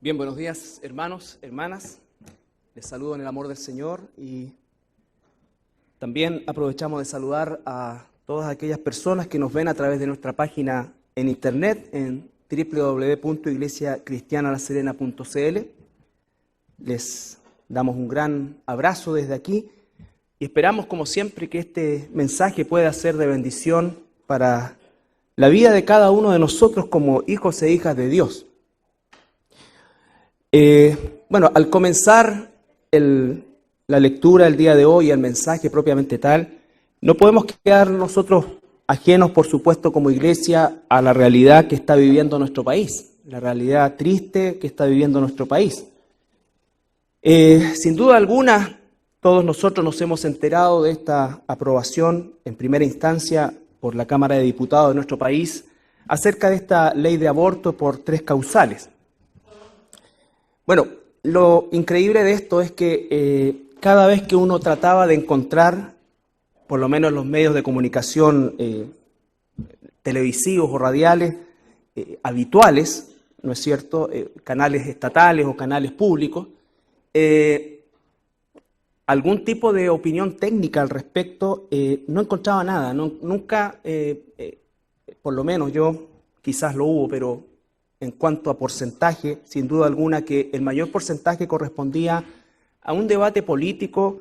Bien, buenos días, hermanos, hermanas. Les saludo en el amor del Señor y también aprovechamos de saludar a todas aquellas personas que nos ven a través de nuestra página en internet en www.iglesiacristianalaserena.cl. Les damos un gran abrazo desde aquí y esperamos, como siempre, que este mensaje pueda ser de bendición para la vida de cada uno de nosotros como hijos e hijas de Dios. Al comenzar la lectura el día de hoy, el mensaje propiamente tal, no podemos quedar nosotros ajenos, por supuesto, como iglesia, a la realidad que está viviendo nuestro país, la realidad triste que está viviendo nuestro país. Sin duda alguna, todos nosotros nos hemos enterado de esta aprobación en primera instancia por la Cámara de Diputados de nuestro país acerca de esta ley de aborto por 3 causales. Bueno, lo increíble de esto es que cada vez que uno trataba de encontrar, por lo menos en los medios de comunicación televisivos o radiales habituales, ¿no es cierto?, canales estatales o canales públicos, algún tipo de opinión técnica al respecto, no encontraba nada, nunca, por lo menos yo, quizás lo hubo, pero en cuanto a porcentaje, sin duda alguna que el mayor porcentaje correspondía a un debate político,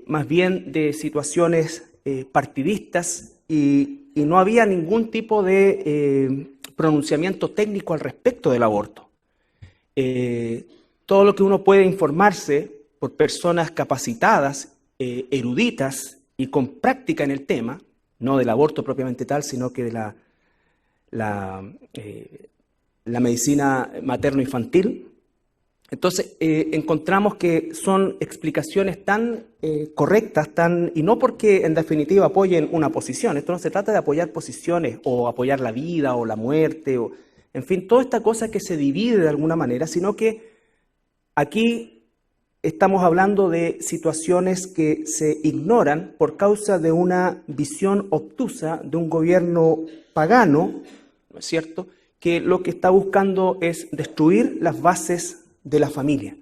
más bien de situaciones partidistas, y no había ningún tipo de pronunciamiento técnico al respecto del aborto. Todo lo que uno puede informarse por personas capacitadas, eruditas y con práctica en el tema, no del aborto propiamente tal, sino que de la medicina materno-infantil. Entonces, encontramos que son explicaciones tan correctas, y no porque en definitiva apoyen una posición. Esto no se trata de apoyar posiciones o apoyar la vida o la muerte, o, en fin, toda esta cosa que se divide de alguna manera, sino que aquí estamos hablando de situaciones que se ignoran por causa de una visión obtusa de un gobierno pagano, ¿no es cierto?, que lo que está buscando es destruir las bases de la familia,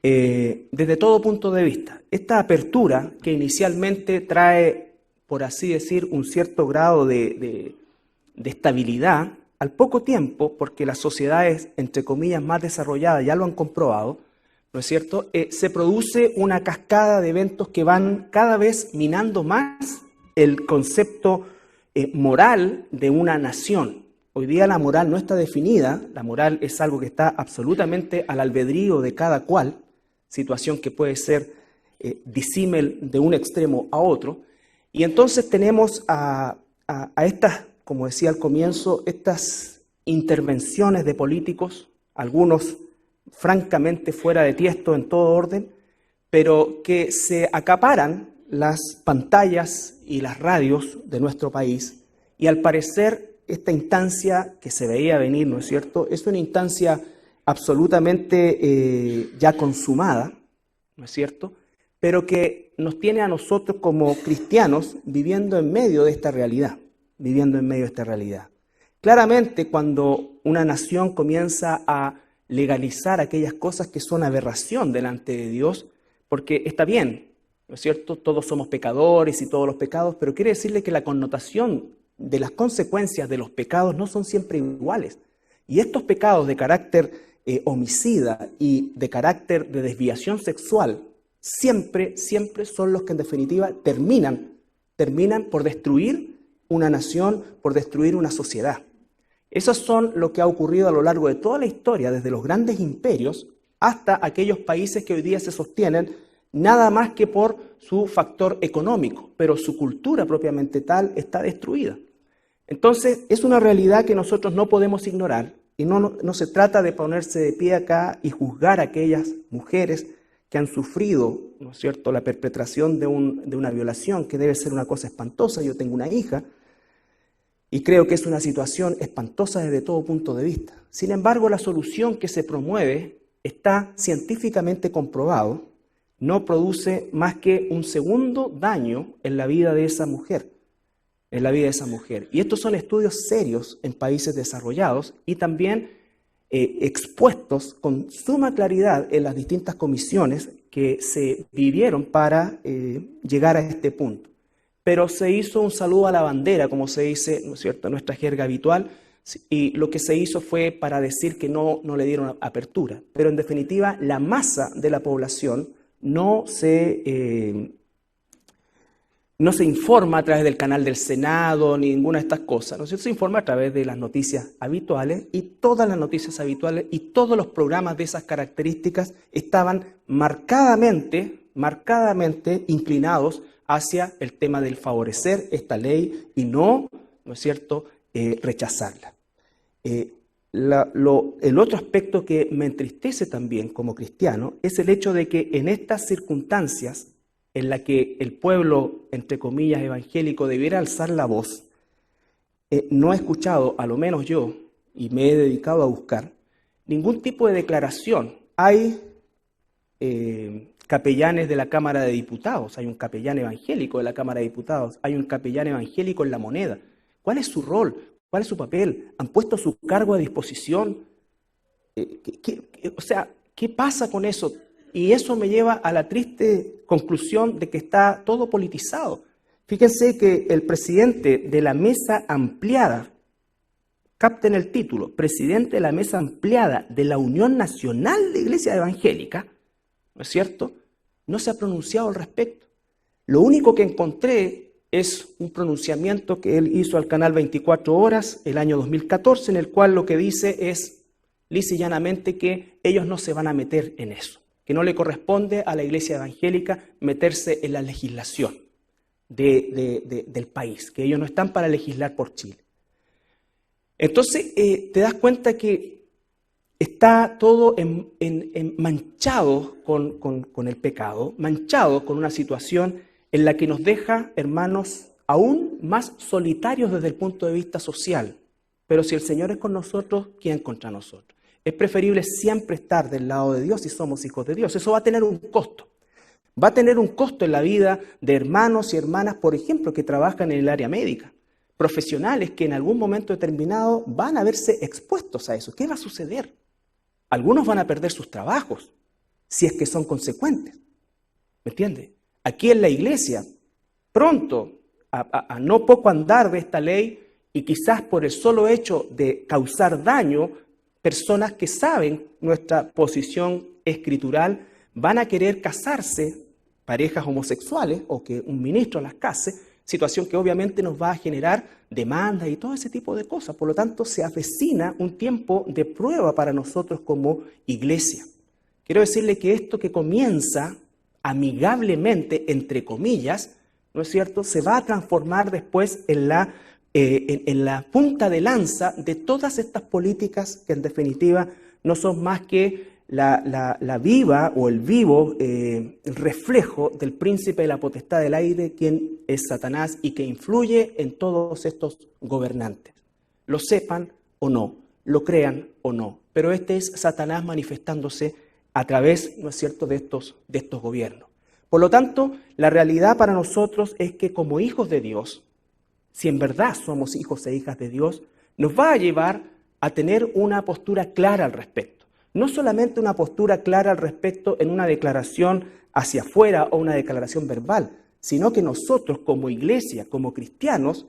desde todo punto de vista. Esta apertura que inicialmente trae, por así decir, un cierto grado de estabilidad, al poco tiempo, porque las sociedades, entre comillas, más desarrolladas ya lo han comprobado, ¿no es cierto?, se produce una cascada de eventos que van cada vez minando más el concepto moral de una nación. Hoy día la moral no está definida, la moral es algo que está absolutamente al albedrío de cada cual, situación que puede ser disímil de un extremo a otro, y entonces tenemos a estas, como decía al comienzo, estas intervenciones de políticos, algunos francamente fuera de tiesto en todo orden, pero que se acaparan las pantallas y las radios de nuestro país, y al parecer esta instancia que se veía venir, ¿no es cierto?, es una instancia absolutamente ya consumada, ¿no es cierto?, pero que nos tiene a nosotros como cristianos viviendo en medio de esta realidad, Claramente, cuando una nación comienza a legalizar aquellas cosas que son aberración delante de Dios, porque está bien, ¿no es cierto?, todos somos pecadores y todos los pecados, pero quiere decirle que la connotación de las consecuencias de los pecados no son siempre iguales. Y estos pecados de carácter homicida y de carácter de desviación sexual siempre son los que en definitiva terminan por destruir una nación, por destruir una sociedad. Esos son lo que ha ocurrido a lo largo de toda la historia, desde los grandes imperios hasta aquellos países que hoy día se sostienen nada más que por su factor económico, pero su cultura propiamente tal está destruida. Entonces, es una realidad que nosotros no podemos ignorar, y no se trata de ponerse de pie acá y juzgar a aquellas mujeres que han sufrido, ¿no es cierto?, la perpetración de una violación, que debe ser una cosa espantosa. Yo tengo una hija y creo que es una situación espantosa desde todo punto de vista. Sin embargo, la solución que se promueve está científicamente comprobado, no produce más que un segundo daño en la vida de esa mujer. Y estos son estudios serios en países desarrollados y también expuestos con suma claridad en las distintas comisiones que se vivieron para llegar a este punto. Pero se hizo un saludo a la bandera, como se dice, ¿no es cierto?, en nuestra jerga habitual, y lo que se hizo fue para decir que no le dieron apertura. Pero en definitiva, la masa de la población no se informa a través del canal del Senado, ni ninguna de estas cosas, ¿no es cierto? Se informa a través de las noticias habituales, y todas las noticias habituales y todos los programas de esas características estaban marcadamente inclinados hacia el tema del favorecer esta ley y ¿no es cierto?, rechazarla. El otro aspecto que me entristece también como cristiano es el hecho de que en estas circunstancias en la que el pueblo, entre comillas, evangélico debiera alzar la voz, no he escuchado, a lo menos yo, y me he dedicado a buscar, ningún tipo de declaración. Hay capellanes de la Cámara de Diputados, hay un capellán evangélico de la Cámara de Diputados, hay un capellán evangélico en La Moneda. ¿Cuál es su rol? ¿Cuál es su papel? ¿Han puesto su cargo a disposición? ¿Qué pasa con eso? Y eso me lleva a la triste conclusión de que está todo politizado. Fíjense que el presidente de la Mesa Ampliada, capten el título, presidente de la Mesa Ampliada de la Unión Nacional de Iglesias Evangélicas, ¿no es cierto?, no se ha pronunciado al respecto. Lo único que encontré es un pronunciamiento que él hizo al canal 24 Horas el año 2014, en el cual lo que dice es, lisa y llanamente, que ellos no se van a meter en eso, que no le corresponde a la Iglesia Evangélica meterse en la legislación del país, que ellos no están para legislar por Chile. Entonces, te das cuenta que está todo manchado con el pecado, manchado con una situación en la que nos deja, hermanos, aún más solitarios desde el punto de vista social. Pero si el Señor es con nosotros, ¿quién contra nosotros? Es preferible siempre estar del lado de Dios si somos hijos de Dios. Eso va a tener un costo. Va a tener un costo en la vida de hermanos y hermanas, por ejemplo, que trabajan en el área médica. Profesionales que en algún momento determinado van a verse expuestos a eso. ¿Qué va a suceder? Algunos van a perder sus trabajos, si es que son consecuentes. ¿Me entiende? Aquí en la iglesia, pronto, a no poco andar de esta ley, y quizás por el solo hecho de causar daño, personas que saben nuestra posición escritural van a querer casarse, parejas homosexuales, o que un ministro las case, situación que obviamente nos va a generar demandas y todo ese tipo de cosas. Por lo tanto, se avecina un tiempo de prueba para nosotros como iglesia. Quiero decirle que esto que comienza amigablemente, entre comillas, ¿no es cierto?, se va a transformar después en la punta de lanza de todas estas políticas que en definitiva no son más que la viva o el vivo reflejo del príncipe de la potestad del aire, quien es Satanás y que influye en todos estos gobernantes. Lo sepan o no, lo crean o no, pero este es Satanás manifestándose a través, ¿no es cierto?, de estos gobiernos. Por lo tanto, la realidad para nosotros es que como hijos de Dios, si en verdad somos hijos e hijas de Dios, nos va a llevar a tener una postura clara al respecto. No solamente una postura clara al respecto en una declaración hacia afuera o una declaración verbal, sino que nosotros como iglesia, como cristianos,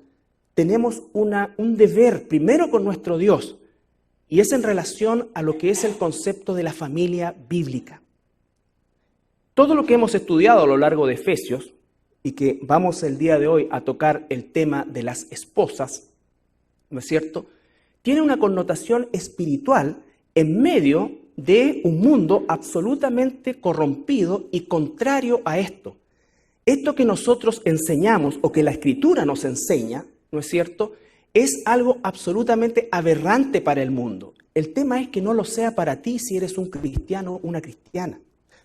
tenemos un deber primero con nuestro Dios, y es en relación a lo que es el concepto de la familia bíblica. Todo lo que hemos estudiado a lo largo de Efesios, y que vamos el día de hoy a tocar el tema de las esposas, ¿no es cierto?, tiene una connotación espiritual en medio de un mundo absolutamente corrompido y contrario a esto. Esto que nosotros enseñamos o que la Escritura nos enseña, ¿no es cierto?, es algo absolutamente aberrante para el mundo. El tema es que no lo sea para ti si eres un cristiano o una cristiana.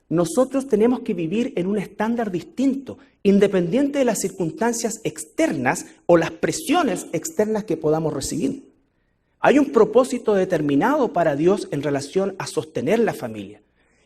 Nosotros tenemos que vivir en un estándar distinto, independiente de las circunstancias externas o las presiones externas que podamos recibir. Hay un propósito determinado para Dios en relación a sostener la familia.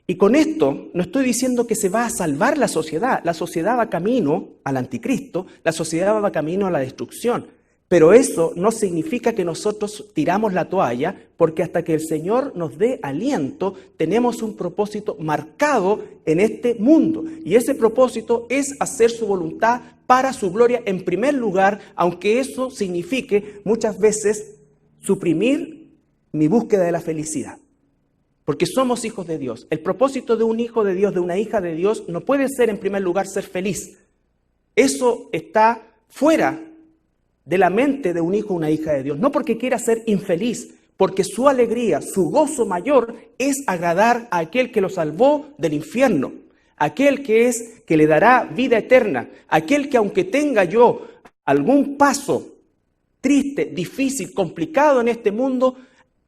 Y con esto no estoy diciendo que se va a salvar la sociedad. La sociedad va camino al anticristo, la sociedad va camino a la destrucción. Pero eso no significa que nosotros tiramos la toalla, porque hasta que el Señor nos dé aliento, tenemos un propósito marcado en este mundo. Y ese propósito es hacer su voluntad para su gloria en primer lugar, aunque eso signifique muchas veces suprimir mi búsqueda de la felicidad. Porque somos hijos de Dios. El propósito de un hijo de Dios, de una hija de Dios, no puede ser en primer lugar ser feliz. Eso está fuera de la mente de un hijo o una hija de Dios. No porque quiera ser infeliz, porque su alegría, su gozo mayor es agradar a aquel que lo salvó del infierno, aquel que le dará vida eterna, aquel que aunque tenga yo algún paso triste, difícil, complicado en este mundo,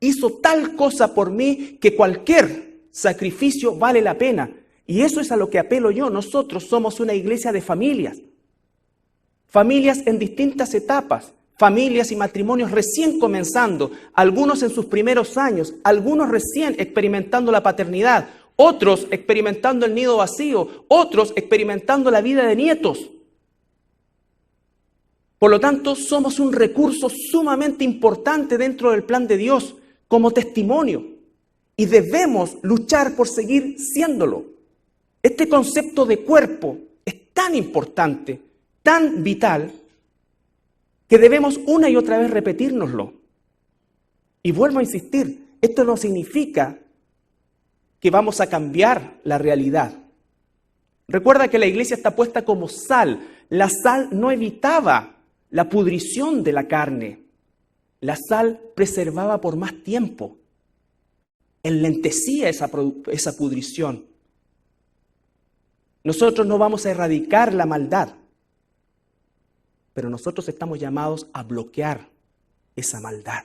hizo tal cosa por mí que cualquier sacrificio vale la pena. Y eso es a lo que apelo yo. Nosotros somos una iglesia de familias. Familias en distintas etapas, familias y matrimonios recién comenzando, algunos en sus primeros años, algunos recién experimentando la paternidad, otros experimentando el nido vacío, otros experimentando la vida de nietos. Por lo tanto, somos un recurso sumamente importante dentro del plan de Dios como testimonio y debemos luchar por seguir siéndolo. Este concepto de cuerpo es tan importante, tan vital, que debemos una y otra vez repetírnoslo. Y vuelvo a insistir, esto no significa que vamos a cambiar la realidad. Recuerda que la iglesia está puesta como sal. La sal no evitaba la pudrición de la carne. La sal preservaba por más tiempo. Enlentecía esa pudrición. Nosotros no vamos a erradicar la maldad, pero nosotros estamos llamados a bloquear esa maldad.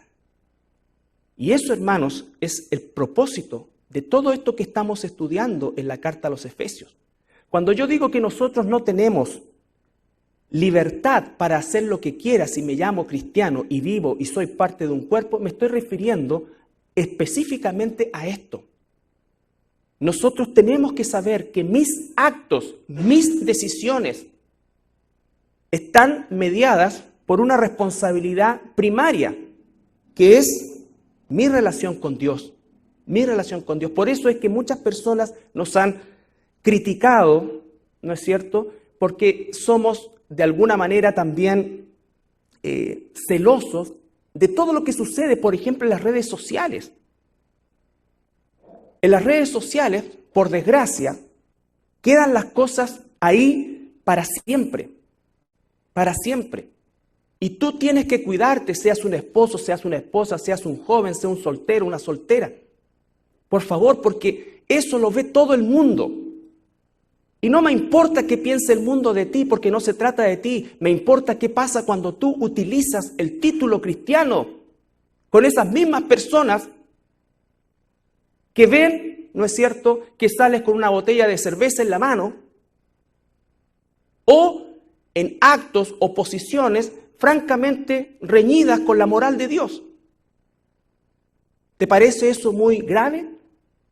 Y eso, hermanos, es el propósito de todo esto que estamos estudiando en la carta a los Efesios. Cuando yo digo que nosotros no tenemos libertad para hacer lo que quiera si me llamo cristiano y vivo y soy parte de un cuerpo, me estoy refiriendo específicamente a esto. Nosotros tenemos que saber que mis actos, mis decisiones, están mediadas por una responsabilidad primaria, que es mi relación con Dios. Mi relación con Dios. Por eso es que muchas personas nos han criticado, ¿no es cierto?, porque somos de alguna manera también celosos de todo lo que sucede, por ejemplo, en las redes sociales. En las redes sociales, por desgracia, quedan las cosas ahí para siempre. Para siempre. Y tú tienes que cuidarte, seas un esposo, seas una esposa, seas un joven, seas un soltero, una soltera. Por favor, porque eso lo ve todo el mundo. Y no me importa qué piense el mundo de ti, porque no se trata de ti. Me importa qué pasa cuando tú utilizas el título cristiano con esas mismas personas que ven, ¿no es cierto?, que sales con una botella de cerveza en la mano o en actos o posiciones francamente reñidas con la moral de Dios. ¿Te parece eso muy grave?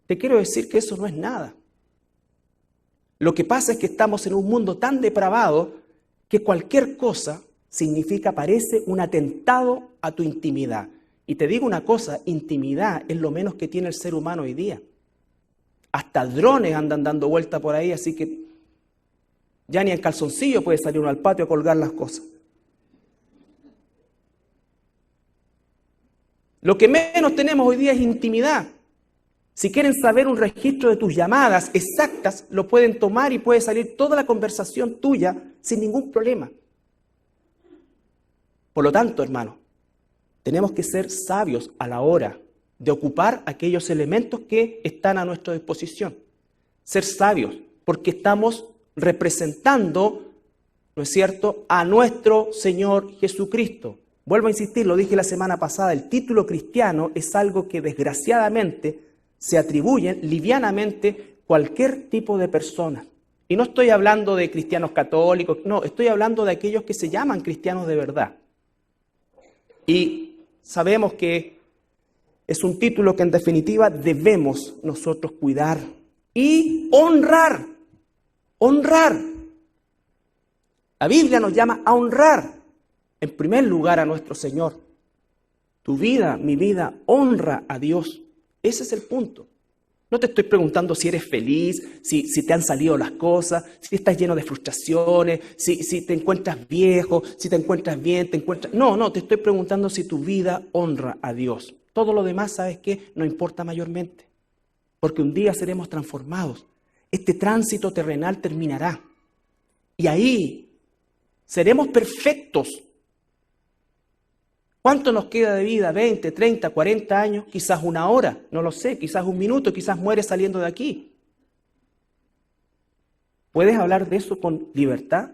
Te quiero decir que eso no es nada. Lo que pasa es que estamos en un mundo tan depravado que cualquier cosa parece un atentado a tu intimidad. Y te digo una cosa, intimidad es lo menos que tiene el ser humano hoy día. Hasta drones andan dando vuelta por ahí, así que ya ni en calzoncillo puede salir uno al patio a colgar las cosas. Lo que menos tenemos hoy día es intimidad. Si quieren saber un registro de tus llamadas exactas, lo pueden tomar y puede salir toda la conversación tuya sin ningún problema. Por lo tanto, hermano, tenemos que ser sabios a la hora de ocupar aquellos elementos que están a nuestra disposición. Ser sabios, porque estamos representando, ¿no es cierto?, a nuestro Señor Jesucristo. Vuelvo a insistir, lo dije la semana pasada, el título cristiano es algo que desgraciadamente se atribuyen livianamente cualquier tipo de persona. Y no estoy hablando de cristianos católicos, no, estoy hablando de aquellos que se llaman cristianos de verdad. Y sabemos que es un título que en definitiva debemos nosotros cuidar y honrar. Honrar. La Biblia nos llama a honrar. en primer lugar a nuestro Señor. Tu vida, mi vida, honra a Dios. Ese es el punto. No te estoy preguntando si eres feliz, si te han salido las cosas, si estás lleno de frustraciones, si te encuentras viejo, si te encuentras bien, No, te estoy preguntando si tu vida honra a Dios. Todo lo demás, ¿sabes qué? No importa mayormente. Porque un día seremos transformados. Este tránsito terrenal terminará. Y ahí seremos perfectos. ¿Cuánto nos queda de vida? ¿20, 30, 40 años? Quizás una hora, no lo sé, quizás un minuto, quizás mueres saliendo de aquí. ¿Puedes hablar de eso con libertad?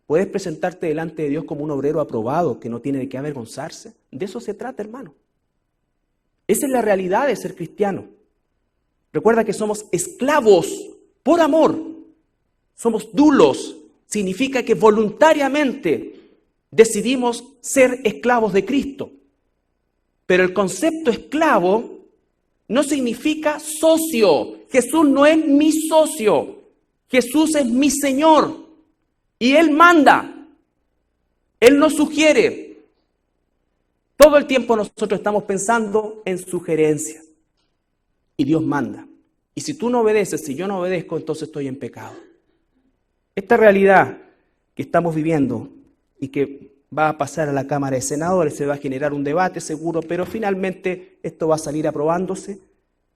¿Puedes presentarte delante de Dios como un obrero aprobado que no tiene de qué avergonzarse? De eso se trata, hermano. Esa es la realidad de ser cristiano. Recuerda que somos esclavos por amor. Somos dulos. Significa que voluntariamente decidimos ser esclavos de Cristo. Pero el concepto esclavo no significa socio. Jesús no es mi socio. Jesús es mi Señor. Y Él manda. Él nos sugiere. Todo el tiempo nosotros estamos pensando en sugerencias. Y Dios manda. Y si tú no obedeces, si yo no obedezco, entonces estoy en pecado. Esta realidad que estamos viviendo y que va a pasar a la Cámara de Senadores, se va a generar un debate seguro, pero finalmente esto va a salir aprobándose,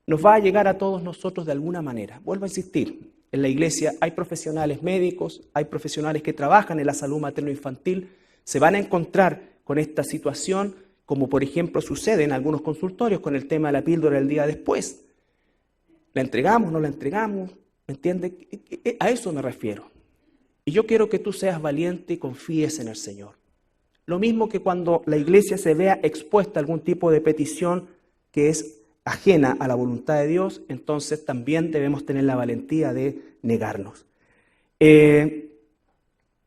nos va a llegar a todos nosotros de alguna manera. Vuelvo a insistir, en la iglesia hay profesionales médicos, hay profesionales que trabajan en la salud materno-infantil, se van a encontrar con esta situación, como por ejemplo sucede en algunos consultorios con el tema de la píldora del día después. ¿La entregamos, no la entregamos? ¿Me entiendes? A eso me refiero. Y yo quiero que tú seas valiente y confíes en el Señor. Lo mismo que cuando la iglesia se vea expuesta a algún tipo de petición que es ajena a la voluntad de Dios, entonces también debemos tener la valentía de negarnos.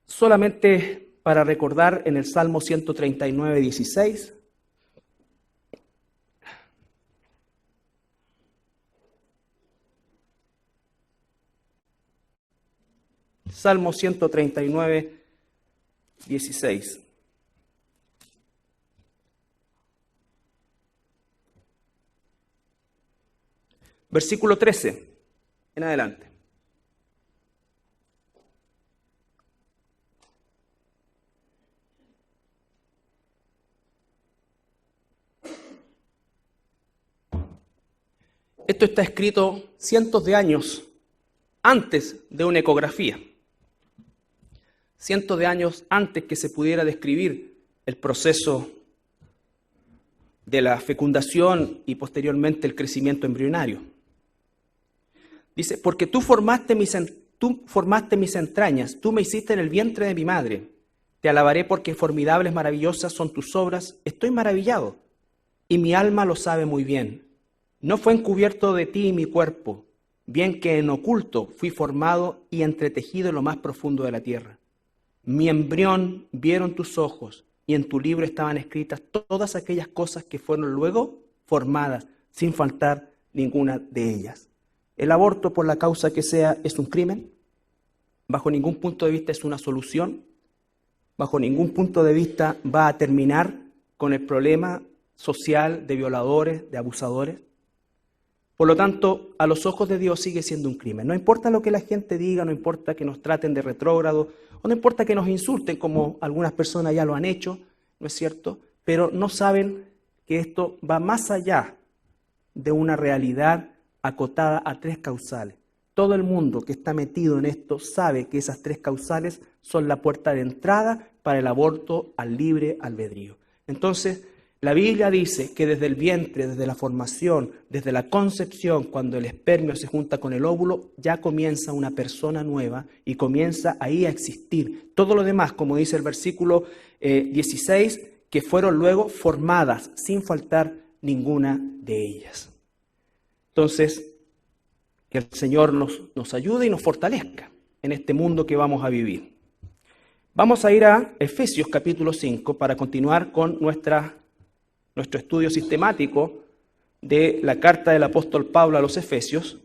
Solamente para recordar en el Salmo 139, 16. Salmo 139, 16. Versículo 13, en adelante. Esto está escrito cientos de años antes de una ecografía. Cientos de años antes que se pudiera describir el proceso de la fecundación y posteriormente el crecimiento embrionario. Dice, porque tú formaste mis entrañas, tú me hiciste en el vientre de mi madre. Te alabaré porque formidables, maravillosas son tus obras. Estoy maravillado y mi alma lo sabe muy bien. No fue encubierto de ti mi cuerpo, bien que en oculto fui formado y entretejido en lo más profundo de la tierra. Mi embrión vieron tus ojos y en tu libro estaban escritas todas aquellas cosas que fueron luego formadas, sin faltar ninguna de ellas. ¿El aborto, por la causa que sea, es un crimen? Bajo ningún punto de vista es una solución. Bajo ningún punto de vista va a terminar con el problema social de violadores, de abusadores. Por lo tanto, a los ojos de Dios sigue siendo un crimen. No importa lo que la gente diga, no importa que nos traten de retrógrado, o no importa que nos insulten, como algunas personas ya lo han hecho, ¿no es cierto? Pero no saben que esto va más allá de una realidad acotada a tres causales. Todo el mundo que está metido en esto sabe que esas tres causales son la puerta de entrada para el aborto al libre albedrío. Entonces, la Biblia dice que desde el vientre, desde la formación, desde la concepción, cuando el espermio se junta con el óvulo, ya comienza una persona nueva y comienza ahí a existir. Todo lo demás, como dice el versículo 16, que fueron luego formadas sin faltar ninguna de ellas. Entonces, que el Señor nos ayude y nos fortalezca en este mundo que vamos a vivir. Vamos a ir a Efesios capítulo 5 para continuar con nuestro estudio sistemático de la carta del apóstol Pablo a los Efesios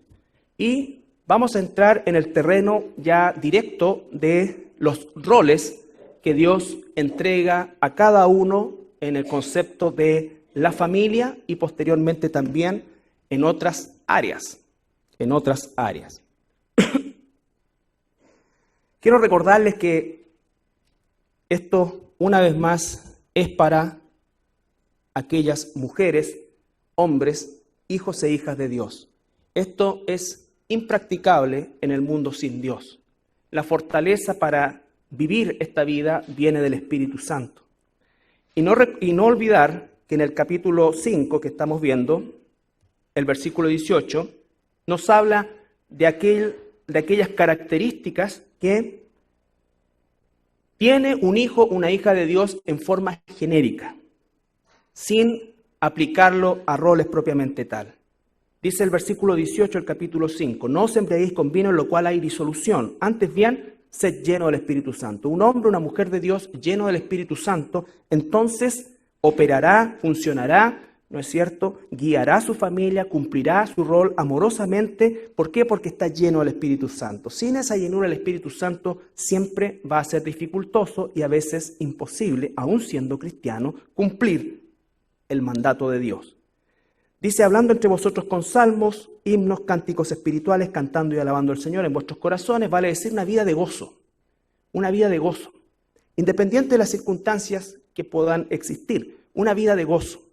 y vamos a entrar en el terreno ya directo de los roles que Dios entrega a cada uno en el concepto de la familia y posteriormente también en otras áreas. Quiero recordarles que esto, una vez más, es para aquellas mujeres, hombres, hijos e hijas de Dios. Esto es impracticable en el mundo sin Dios. La fortaleza para vivir esta vida viene del Espíritu Santo. Y no olvidar que en el capítulo 5 que estamos viendo, el versículo 18, nos habla de aquellas características que tiene un hijo, una hija de Dios en forma genérica, sin aplicarlo a roles propiamente tal. Dice el versículo 18 del capítulo 5, no os embriaguéis con vino en lo cual hay disolución, antes bien, sed lleno del Espíritu Santo. Un hombre, una mujer de Dios lleno del Espíritu Santo, entonces operará, funcionará, ¿no es cierto? Guiará a su familia, cumplirá su rol amorosamente. ¿Por qué? Porque está lleno del Espíritu Santo. Sin esa llenura del Espíritu Santo siempre va a ser dificultoso y a veces imposible, aun siendo cristiano, cumplir el mandato de Dios. Dice, hablando entre vosotros con salmos, himnos, cánticos espirituales, cantando y alabando al Señor en vuestros corazones, vale decir una vida de gozo, independiente de las circunstancias que puedan existir, una vida de gozo,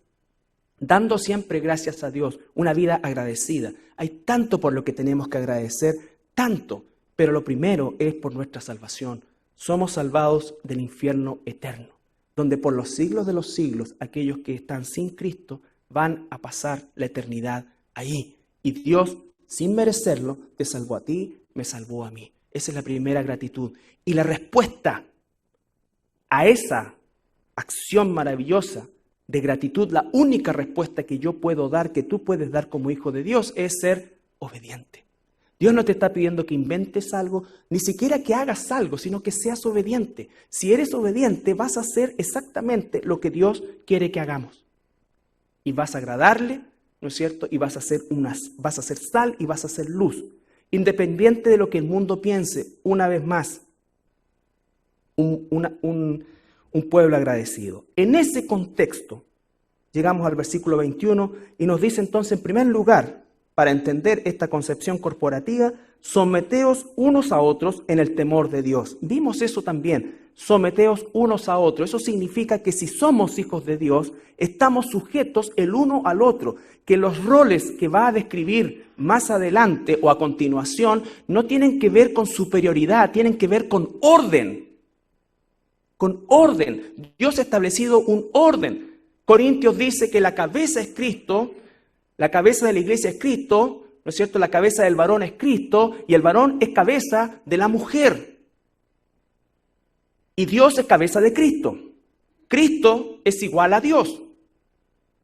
dando siempre gracias a Dios, una vida agradecida. Hay tanto por lo que tenemos que agradecer, tanto, pero lo primero es por nuestra salvación. Somos salvados del infierno eterno, donde por los siglos de los siglos, aquellos que están sin Cristo van a pasar la eternidad ahí. Y Dios, sin merecerlo, te salvó a ti, me salvó a mí. Esa es la primera gratitud. Y la respuesta a esa acción maravillosa de gratitud, la única respuesta que yo puedo dar, que tú puedes dar como hijo de Dios, es ser obediente. Dios no te está pidiendo que inventes algo, ni siquiera que hagas algo, sino que seas obediente. Si eres obediente, vas a hacer exactamente lo que Dios quiere que hagamos. Y vas a agradarle, ¿no es cierto? Y vas a ser sal y vas a ser luz. Independiente de lo que el mundo piense, una vez más, un pueblo agradecido. En ese contexto, llegamos al versículo 21 y nos dice entonces, en primer lugar, para entender esta concepción corporativa, someteos unos a otros en el temor de Dios. Vimos eso también, someteos unos a otros. Eso significa que si somos hijos de Dios, estamos sujetos el uno al otro, que los roles que va a describir más adelante o a continuación no tienen que ver con superioridad, tienen que ver con orden. Con orden. Dios ha establecido un orden. Corintios dice que la cabeza es Cristo, la cabeza de la iglesia es Cristo, ¿no es cierto? La cabeza del varón es Cristo y el varón es cabeza de la mujer. Y Dios es cabeza de Cristo. Cristo es igual a Dios.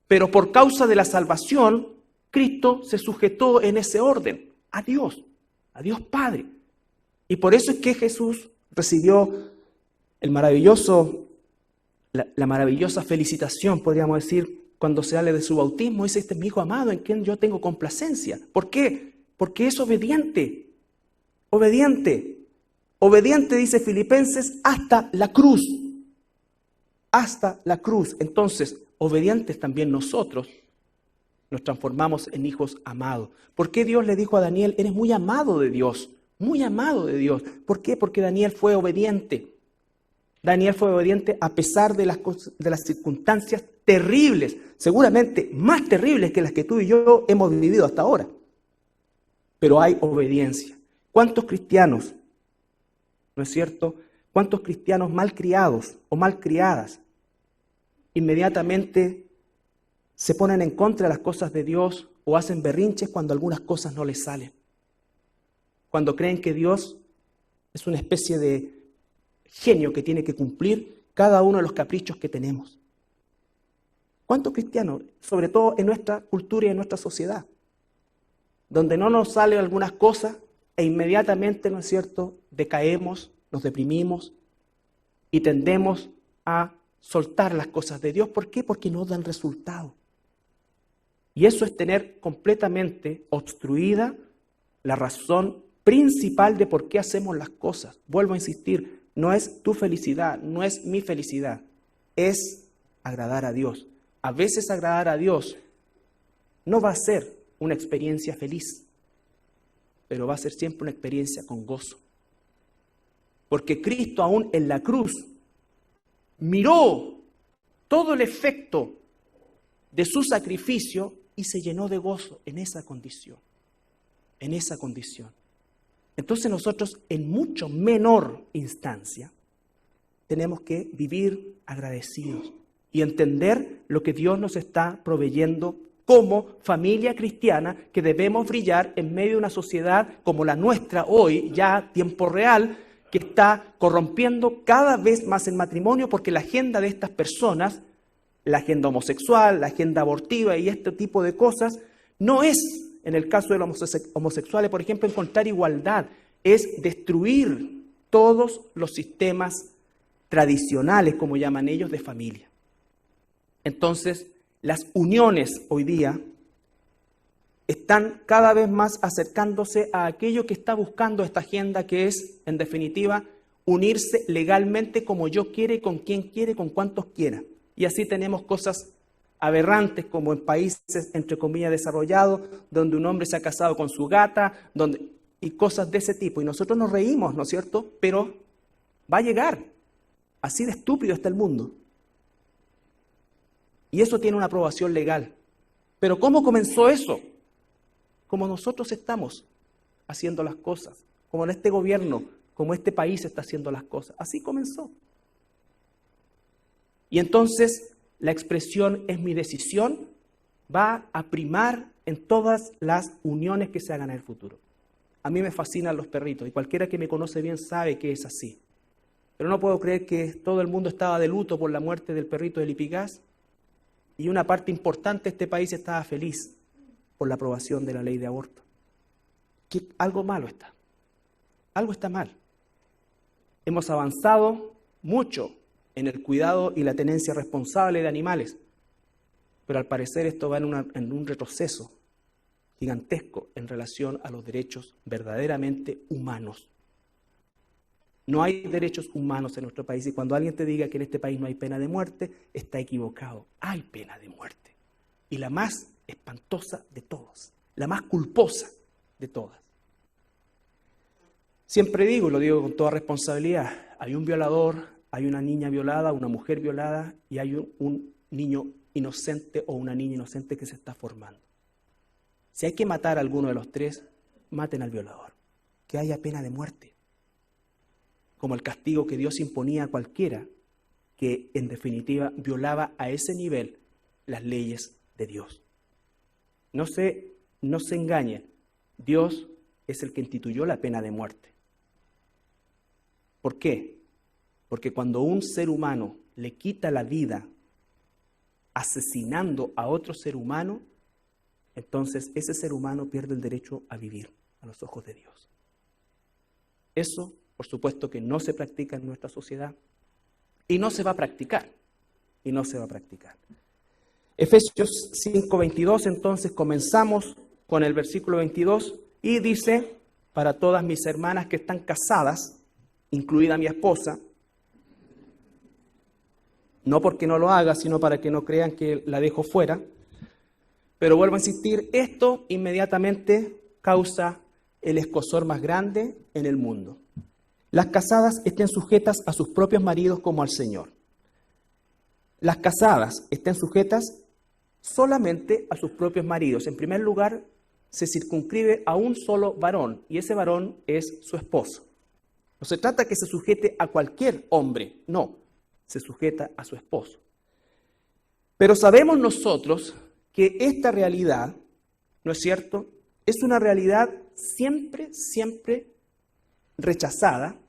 Pero por causa de la salvación, Cristo se sujetó en ese orden a Dios Padre. Y por eso es que Jesús recibió la maravillosa felicitación, podríamos decir, cuando se habla de su bautismo. Dice, este es mi Hijo amado en quien yo tengo complacencia. ¿Por qué? Porque es obediente. Obediente. Obediente, dice Filipenses, hasta la cruz. Hasta la cruz. Entonces, obedientes también nosotros nos transformamos en hijos amados. ¿Por qué Dios le dijo a Daniel, eres muy amado de Dios? Muy amado de Dios. ¿Por qué? Porque Daniel fue obediente. Daniel fue obediente a pesar de las circunstancias terribles, seguramente más terribles que las que tú y yo hemos vivido hasta ahora. Pero hay obediencia. ¿Cuántos cristianos, no es cierto? ¿Cuántos cristianos mal criados o mal criadas inmediatamente se ponen en contra de las cosas de Dios o hacen berrinches cuando algunas cosas no les salen? Cuando creen que Dios es una especie de genio que tiene que cumplir cada uno de los caprichos que tenemos. ¿Cuántos cristianos, sobre todo en nuestra cultura y en nuestra sociedad, donde no nos salen algunas cosas e inmediatamente, ¿no es cierto?, decaemos, nos deprimimos y tendemos a soltar las cosas de Dios? ¿Por qué? Porque no dan resultado. Y eso es tener completamente obstruida la razón principal de por qué hacemos las cosas. Vuelvo a insistir, no es tu felicidad, no es mi felicidad, es agradar a Dios. A veces agradar a Dios no va a ser una experiencia feliz, pero va a ser siempre una experiencia con gozo. Porque Cristo aún en la cruz miró todo el efecto de su sacrificio y se llenó de gozo en esa condición. En esa condición. Entonces nosotros en mucho menor instancia tenemos que vivir agradecidos y entender lo que Dios nos está proveyendo como familia cristiana, que debemos brillar en medio de una sociedad como la nuestra hoy, ya tiempo real, que está corrompiendo cada vez más el matrimonio, porque la agenda de estas personas, la agenda homosexual, la agenda abortiva y este tipo de cosas, no es, en el caso de los homosexuales, por ejemplo, encontrar igualdad, es destruir todos los sistemas tradicionales, como llaman ellos, de familia. Entonces, las uniones hoy día están cada vez más acercándose a aquello que está buscando esta agenda, que es, en definitiva, unirse legalmente como yo quiera y con quien quiere, con cuantos quiera. Y así tenemos cosas aberrantes como en países, entre comillas, desarrollados, donde un hombre se ha casado con su gata, y cosas de ese tipo. Y nosotros nos reímos, ¿no es cierto? Pero va a llegar. Así de estúpido está el mundo. Y eso tiene una aprobación legal. Pero ¿cómo comenzó eso? Como nosotros estamos haciendo las cosas, como en este gobierno, como este país está haciendo las cosas. Así comenzó. Y entonces la expresión "es mi decisión" va a primar en todas las uniones que se hagan en el futuro. A mí me fascinan los perritos y cualquiera que me conoce bien sabe que es así. Pero no puedo creer que todo el mundo estaba de luto por la muerte del perrito de Lipigas y una parte importante de este país estaba feliz por la aprobación de la ley de aborto. Que algo malo está. Algo está mal. Hemos avanzado mucho en el cuidado y la tenencia responsable de animales, pero al parecer esto va en un retroceso gigantesco en relación a los derechos verdaderamente humanos. No hay derechos humanos en nuestro país, y cuando alguien te diga que en este país no hay pena de muerte, está equivocado. Hay pena de muerte, y la más espantosa de todas, la más culposa de todas. Siempre digo, y lo digo con toda responsabilidad, hay un violador, hay una niña violada, una mujer violada, y hay un niño inocente o una niña inocente que se está formando. Si hay que matar a alguno de los tres, maten al violador. Que haya pena de muerte. Como el castigo que Dios imponía a cualquiera que, en definitiva, violaba a ese nivel las leyes de Dios. No se engañen. Dios es el que instituyó la pena de muerte. ¿Por qué? Porque cuando un ser humano le quita la vida asesinando a otro ser humano, entonces ese ser humano pierde el derecho a vivir a los ojos de Dios. Eso, por supuesto, que no se practica en nuestra sociedad y no se va a practicar. Y no se va a practicar. Efesios 5:22, entonces comenzamos con el versículo 22 y dice: para todas mis hermanas que están casadas, incluida mi esposa, no porque no lo haga, sino para que no crean que la dejo fuera. Pero vuelvo a insistir, esto inmediatamente causa el escozor más grande en el mundo. Las casadas estén sujetas a sus propios maridos como al Señor. Las casadas estén sujetas solamente a sus propios maridos. En primer lugar, se circunscribe a un solo varón, y ese varón es su esposo. No se trata que se sujete a cualquier hombre, no, se sujeta a su esposo. Pero sabemos nosotros que esta realidad, ¿no es cierto?, es una realidad siempre rechazada,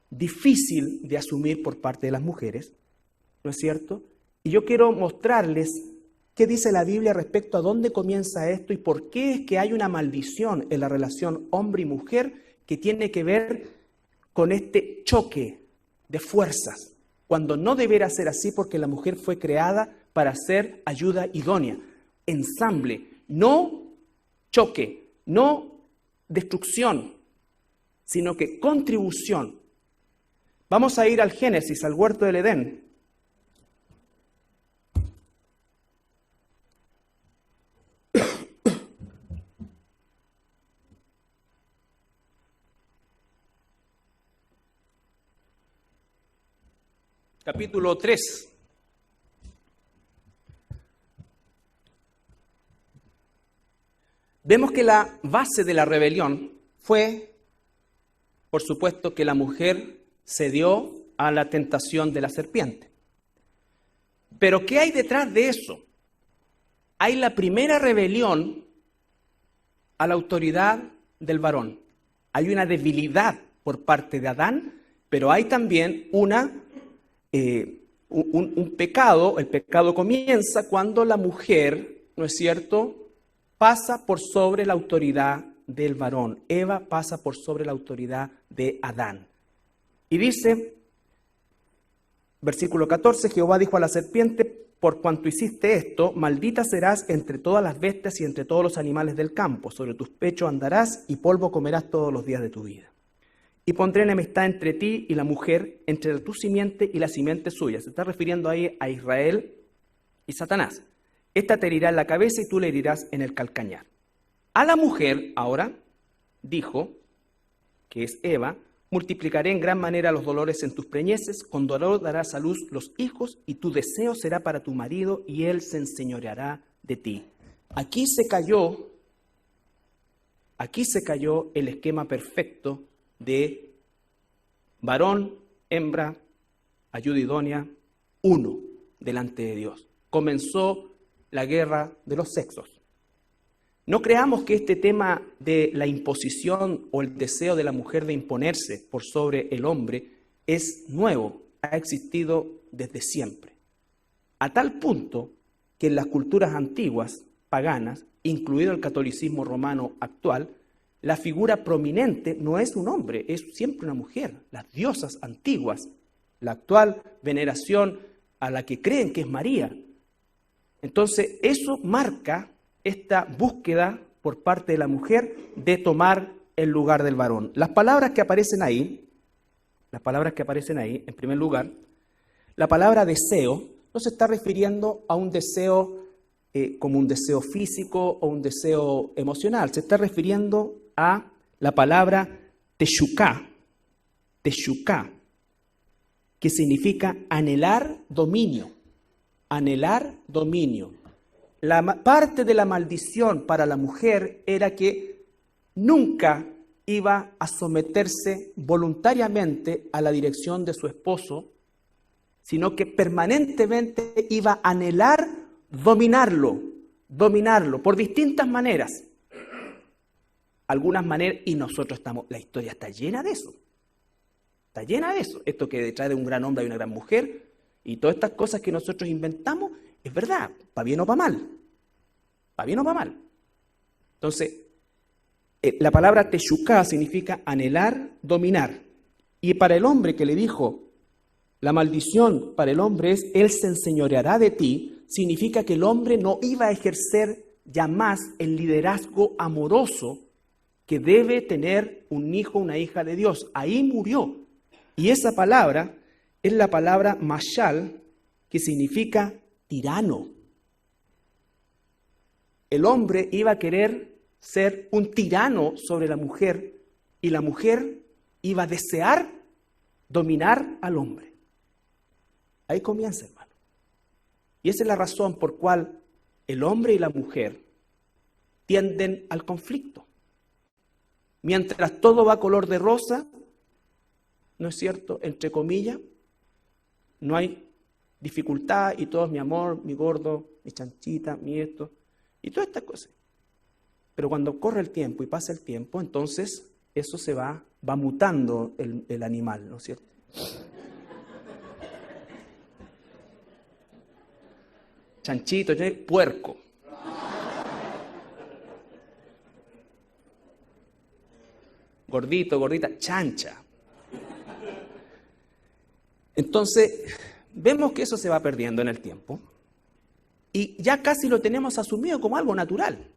difícil de asumir por parte de las mujeres, ¿no es cierto? Y yo quiero mostrarles qué dice la Biblia respecto a dónde comienza esto y por qué es que hay una maldición en la relación hombre y mujer que tiene que ver con este choque de fuerzas, cuando no deberá ser así, porque la mujer fue creada para ser ayuda idónea, ensamble, no choque, no destrucción, sino que contribución Vamos a ir al Génesis, al huerto del Edén. Capítulo 3. Vemos que la base de la rebelión fue, por supuesto, que la mujer cedió a la tentación de la serpiente. Pero ¿qué hay detrás de eso? Hay la primera rebelión a la autoridad del varón. Hay una debilidad por parte de Adán, pero hay también un pecado. El pecado comienza cuando la mujer, ¿no es cierto?, pasa por sobre la autoridad del varón. Eva pasa por sobre la autoridad de Adán. Y dice, versículo 14, Jehová dijo a la serpiente, por cuanto hiciste esto, maldita serás entre todas las bestias y entre todos los animales del campo. Sobre tus pechos andarás y polvo comerás todos los días de tu vida. Y pondré enemistad entre ti y la mujer, entre tu simiente y la simiente suya. Se está refiriendo ahí a Israel y Satanás. Esta te herirá en la cabeza y tú le herirás en el calcañar. A la mujer, ahora, dijo, que es Eva, multiplicaré en gran manera los dolores en tus preñeces, con dolor darás a luz los hijos, y tu deseo será para tu marido, y él se enseñoreará de ti. Aquí se cayó el esquema perfecto de varón, hembra, ayuda idónea, uno delante de Dios. Comenzó la guerra de los sexos. No creamos que este tema de la imposición o el deseo de la mujer de imponerse por sobre el hombre es nuevo, ha existido desde siempre. A tal punto que en las culturas antiguas, paganas, incluido el catolicismo romano actual, la figura prominente no es un hombre, es siempre una mujer. Las diosas antiguas, la actual veneración a la que creen que es María. Entonces, eso marca esta búsqueda por parte de la mujer de tomar el lugar del varón. Las palabras que aparecen ahí, en primer lugar, la palabra deseo no se está refiriendo a un deseo como un deseo físico o un deseo emocional, se está refiriendo a la palabra teshuká, que significa anhelar dominio. Anhelar dominio. La parte de la maldición para la mujer era que nunca iba a someterse voluntariamente a la dirección de su esposo, sino que permanentemente iba a anhelar dominarlo por distintas maneras. Algunas maneras, y nosotros la historia está llena de eso. Está llena de eso. Esto que detrás de un gran hombre hay una gran mujer, y todas estas cosas que nosotros inventamos, es verdad, para bien o para mal. Para bien o para mal. Entonces, la palabra teshuká significa anhelar, dominar. Y para el hombre que le dijo, la maldición para el hombre es, él se enseñoreará de ti, significa que el hombre no iba a ejercer ya más el liderazgo amoroso que debe tener un hijo o una hija de Dios. Ahí murió. Y esa palabra es la palabra mashal, que significa tirano. El hombre iba a querer ser un tirano sobre la mujer y la mujer iba a desear dominar al hombre. Ahí comienza, hermano. Y esa es la razón por cual el hombre y la mujer tienden al conflicto. Mientras todo va color de rosa, ¿no es cierto?, entre comillas, no hay dificultad y todo es mi amor, mi gordo, mi chanchita, mi esto, y todas estas cosas. Pero cuando corre el tiempo y pasa el tiempo, entonces eso se va mutando el animal, ¿no es cierto? Chanchito, puerco. Gordito, gordita, chancha. Entonces, vemos que eso se va perdiendo en el tiempo y ya casi lo tenemos asumido como algo natural.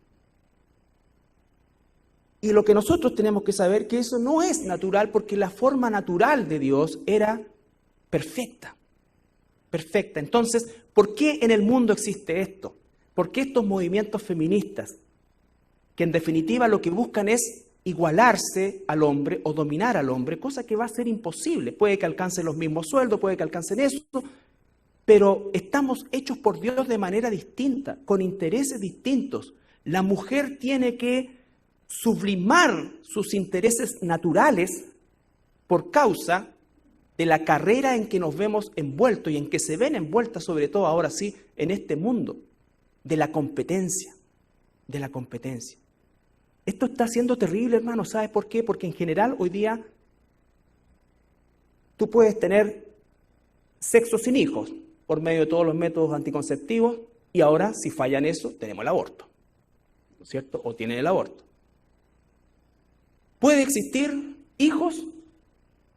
Y lo que nosotros tenemos que saber que eso no es natural porque la forma natural de Dios era perfecta. Perfecta. Entonces, ¿por qué en el mundo existe esto? ¿Por qué estos movimientos feministas, que en definitiva lo que buscan es igualarse al hombre o dominar al hombre, cosa que va a ser imposible? Puede que alcancen los mismos sueldos, puede que alcancen eso, pero estamos hechos por Dios de manera distinta, con intereses distintos. La mujer tiene que sublimar sus intereses naturales por causa de la carrera en que nos vemos envueltos y en que se ven envueltas, sobre todo ahora sí, en este mundo, de la competencia, de la competencia. Esto está siendo terrible, hermano. ¿Sabes por qué? Porque en general hoy día tú puedes tener sexo sin hijos por medio de todos los métodos anticonceptivos y ahora, si fallan eso, tenemos el aborto, ¿no es cierto? O tienen el aborto. Puede existir hijos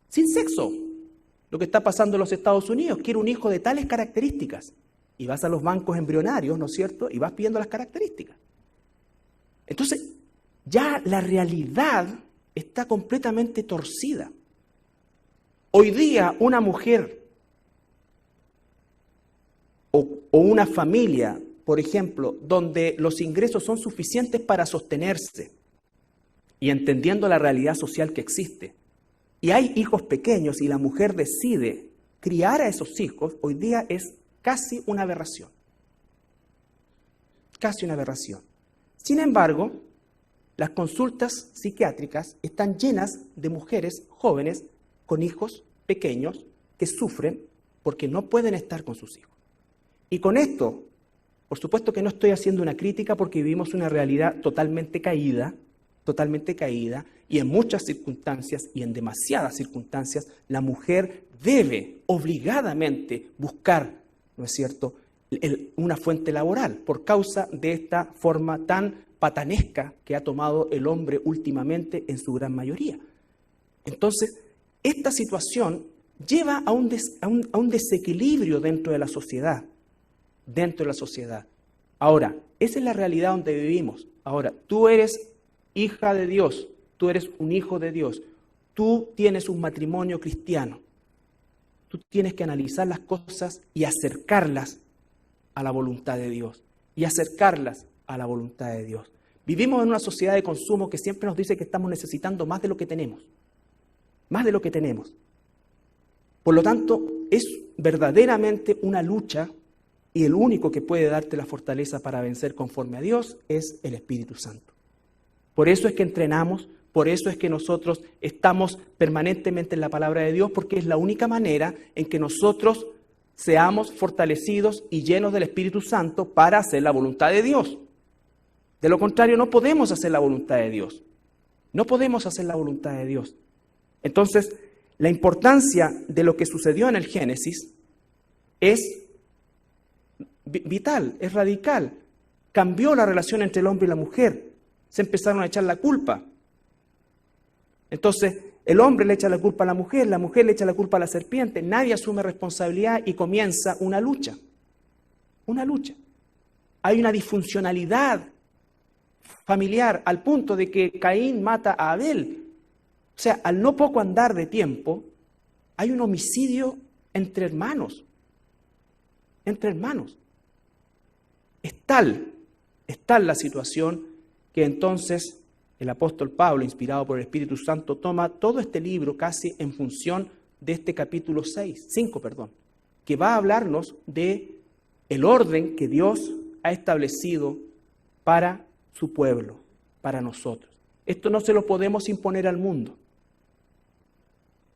sin sexo. Lo que está pasando en los Estados Unidos, quiero un hijo de tales características. Y vas a los bancos embrionarios, ¿no es cierto? Y vas pidiendo las características. Entonces, ya la realidad está completamente torcida. Hoy día una mujer o una familia, por ejemplo, donde los ingresos son suficientes para sostenerse y entendiendo la realidad social que existe, y hay hijos pequeños y la mujer decide criar a esos hijos, hoy día es casi una aberración. Casi una aberración. Sin embargo, las consultas psiquiátricas están llenas de mujeres jóvenes con hijos pequeños que sufren porque no pueden estar con sus hijos. Y con esto, por supuesto que no estoy haciendo una crítica porque vivimos una realidad totalmente caída, y en muchas circunstancias y en demasiadas circunstancias la mujer debe obligadamente buscar, ¿no es cierto?, una fuente laboral por causa de esta forma tan patanesca que ha tomado el hombre últimamente en su gran mayoría. Entonces, esta situación lleva a un desequilibrio dentro de la sociedad. Ahora, esa es la realidad donde vivimos. Ahora, tú eres hija de Dios, tú eres un hijo de Dios, tú tienes un matrimonio cristiano. Tú tienes que analizar las cosas y acercarlas a la voluntad de Dios. Vivimos en una sociedad de consumo que siempre nos dice que estamos necesitando más de lo que tenemos. Por lo tanto, es verdaderamente una lucha y el único que puede darte la fortaleza para vencer conforme a Dios es el Espíritu Santo. Por eso es que entrenamos, por eso es que nosotros estamos permanentemente en la palabra de Dios, porque es la única manera en que nosotros seamos fortalecidos y llenos del Espíritu Santo para hacer la voluntad de Dios. De lo contrario, no podemos hacer la voluntad de Dios. Entonces, la importancia de lo que sucedió en el Génesis es vital, es radical. Cambió la relación entre el hombre y la mujer. Se empezaron a echar la culpa. Entonces, el hombre le echa la culpa a la mujer le echa la culpa a la serpiente, nadie asume responsabilidad y comienza una lucha. Hay una disfuncionalidad familiar al punto de que Caín mata a Abel. O sea, al no poco andar de tiempo, hay un homicidio entre hermanos. Es tal la situación que entonces el apóstol Pablo, inspirado por el Espíritu Santo, toma todo este libro casi en función de este capítulo 5, que va a hablarnos de el orden que Dios ha establecido para su pueblo, para nosotros. Esto no se lo podemos imponer al mundo.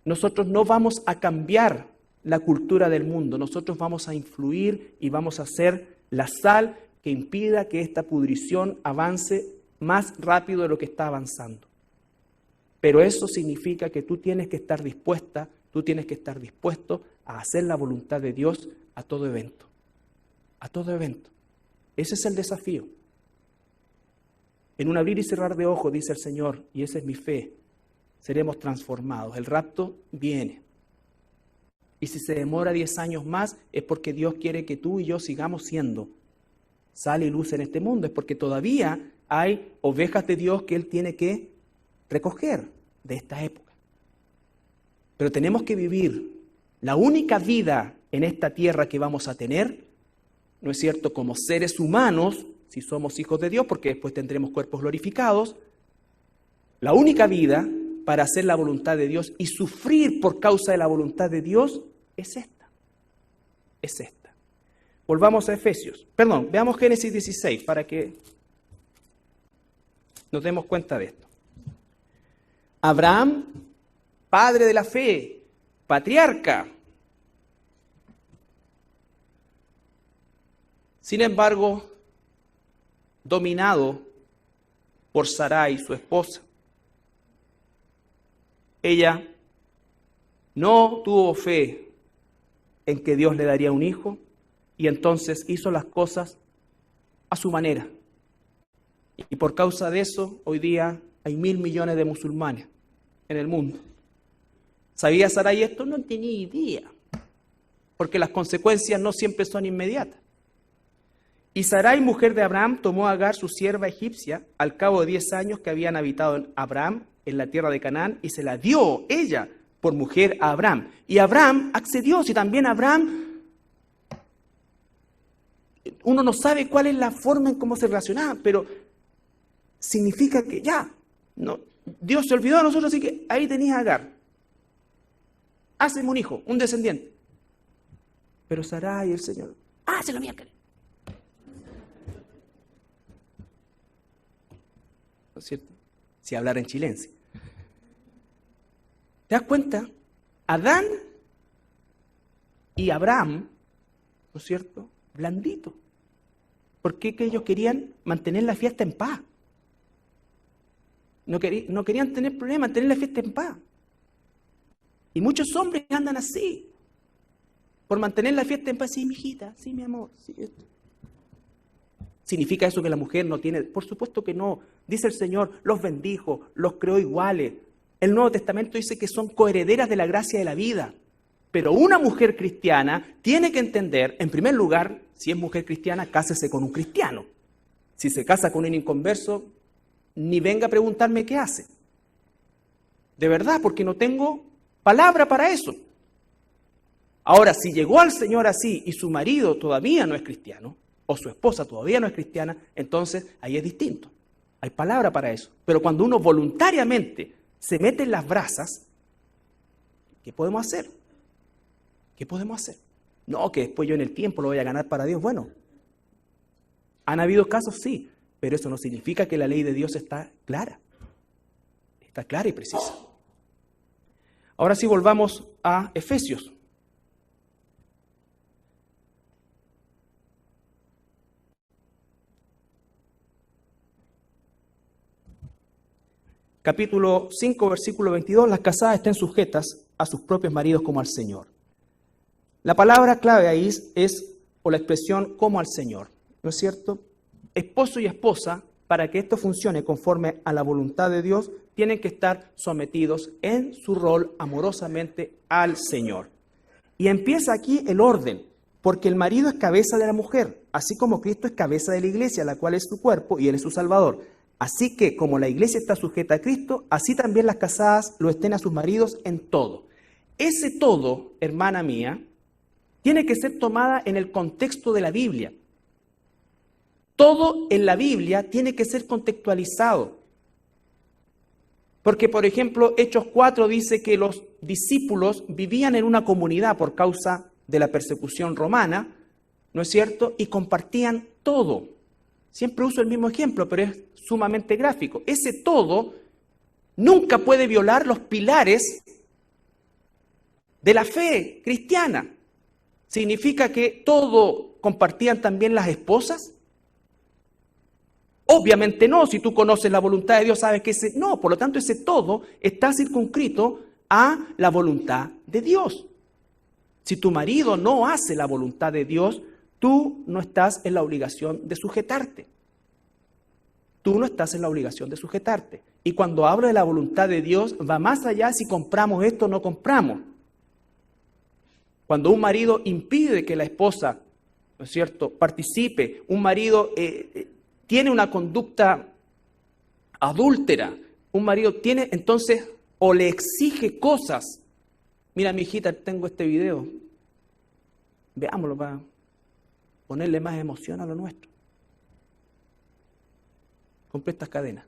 Nosotros no vamos a cambiar la cultura del mundo, nosotros vamos a influir y vamos a ser la sal que impida que esta pudrición avance más rápido de lo que está avanzando. Pero eso significa que tú tienes que estar dispuesto a hacer la voluntad de Dios a todo evento. Ese es el desafío. En un abrir y cerrar de ojos, dice el Señor, y esa es mi fe, seremos transformados. El rapto viene. Y si se demora 10 años más, es porque Dios quiere que tú y yo sigamos siendo sal y luz en este mundo. Es porque todavía hay ovejas de Dios que Él tiene que recoger de esta época. Pero tenemos que vivir la única vida en esta tierra que vamos a tener, ¿no es cierto?, como seres humanos, si somos hijos de Dios, porque después tendremos cuerpos glorificados. La única vida para hacer la voluntad de Dios y sufrir por causa de la voluntad de Dios es esta. Es esta. Volvamos a Efesios. Perdón, veamos Génesis 16 para que nos demos cuenta de esto. Abraham, padre de la fe, patriarca. Sin embargo, dominado por Sarai, su esposa. Ella no tuvo fe en que Dios le daría un hijo y entonces hizo las cosas a su manera. Y por causa de eso, hoy día hay 1.000 millones de musulmanes en el mundo. ¿Sabía Sarai esto? No tenía idea, porque las consecuencias no siempre son inmediatas. Y Sarai, mujer de Abraham, tomó a Agar, su sierva egipcia, al cabo de 10 años que habían habitado en Abraham en la tierra de Canaán, y se la dio ella por mujer a Abraham. Y Abraham accedió. Si también Abraham, uno no sabe cuál es la forma en cómo se relacionaba, pero significa que ya, no, Dios se olvidó de nosotros, así que ahí tenías a Agar. Hazme un hijo, un descendiente. Pero Sarai, el Señor, se lo voy a querer. ¿No es cierto? Si hablara en chilense. ¿Te das cuenta? Adán y Abraham, ¿no es cierto?, blandito. ¿Por qué? Que ellos querían mantener la fiesta en paz. No querían tener problemas, tener la fiesta en paz. Y muchos hombres andan así, por mantener la fiesta en paz. Sí, mijita, sí, mi amor, sí, esto. ¿Significa eso que la mujer no tiene? Por supuesto que no. Dice el Señor, los bendijo, los creó iguales. El Nuevo Testamento dice que son coherederas de la gracia de la vida. Pero una mujer cristiana tiene que entender, en primer lugar, si es mujer cristiana, cásese con un cristiano. Si se casa con un inconverso, ni venga a preguntarme qué hace. De verdad, porque no tengo palabra para eso. Ahora, si llegó al Señor así y su marido todavía no es cristiano, o su esposa todavía no es cristiana, entonces ahí es distinto. Hay palabra para eso. Pero cuando uno voluntariamente se mete en las brasas, ¿qué podemos hacer? ¿Qué podemos hacer? No, que después yo en el tiempo lo voy a ganar para Dios. Bueno, han habido casos, sí, pero eso no significa que la ley de Dios está clara. Está clara y precisa. Ahora sí volvamos a Efesios. Capítulo 5, versículo 22, las casadas estén sujetas a sus propios maridos como al Señor. La palabra clave ahí es, o la expresión, como al Señor, ¿no es cierto? Esposo y esposa, para que esto funcione conforme a la voluntad de Dios, tienen que estar sometidos en su rol amorosamente al Señor. Y empieza aquí el orden, porque el marido es cabeza de la mujer, así como Cristo es cabeza de la iglesia, la cual es su cuerpo y Él es su Salvador. Así que, como la iglesia está sujeta a Cristo, así también las casadas lo estén a sus maridos en todo. Ese todo, hermana mía, tiene que ser tomada en el contexto de la Biblia. Todo en la Biblia tiene que ser contextualizado. Porque, por ejemplo, Hechos 4 dice que los discípulos vivían en una comunidad por causa de la persecución romana, ¿no es cierto? Y compartían todo. Siempre uso el mismo ejemplo, pero es sumamente gráfico. Ese todo nunca puede violar los pilares de la fe cristiana. ¿Significa que todo compartían también las esposas? Obviamente no. Si tú conoces la voluntad de Dios, sabes que ese no. Por lo tanto, ese todo está circunscrito a la voluntad de Dios. Si tu marido no hace la voluntad de Dios, tú no estás en la obligación de sujetarte. Tú no estás en la obligación de sujetarte. Y cuando hablo de la voluntad de Dios, va más allá si compramos esto o no compramos. Cuando un marido impide que la esposa, ¿no es cierto?, participe, un marido tiene una conducta adúltera, un marido tiene entonces o le exige cosas. Mira, mi hijita, tengo este video. Veámoslo para ponerle más emoción a lo nuestro. Compré estas cadenas.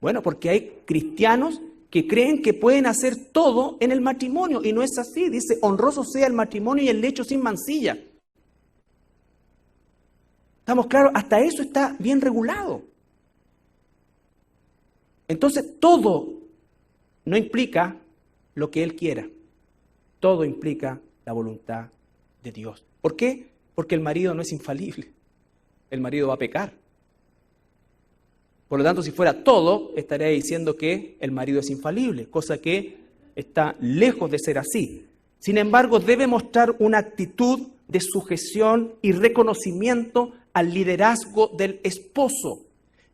Bueno, porque hay cristianos que creen que pueden hacer todo en el matrimonio y no es así. Dice, honroso sea el matrimonio y el lecho sin mancilla. ¿Estamos claros? Hasta eso está bien regulado. Entonces, todo no implica lo que Él quiera. Todo implica la voluntad de Dios. ¿Por qué? Porque el marido no es infalible. El marido va a pecar. Por lo tanto, si fuera todo, estaría diciendo que el marido es infalible, cosa que está lejos de ser así. Sin embargo, debe mostrar una actitud de sujeción y reconocimiento al liderazgo del esposo.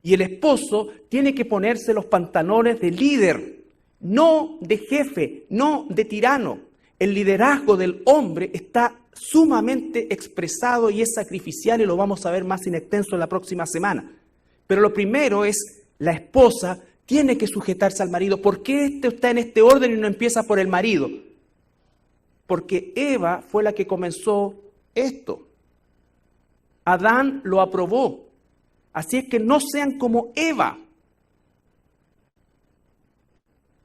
Y el esposo tiene que ponerse los pantalones de líder, no de jefe, no de tirano. El liderazgo del hombre está sumamente expresado y es sacrificial y lo vamos a ver más in extenso la próxima semana. Pero lo primero es, la esposa tiene que sujetarse al marido. ¿Por qué este está en este orden y no empieza por el marido? Porque Eva fue la que comenzó esto. Adán lo aprobó. Así es que no sean como Eva.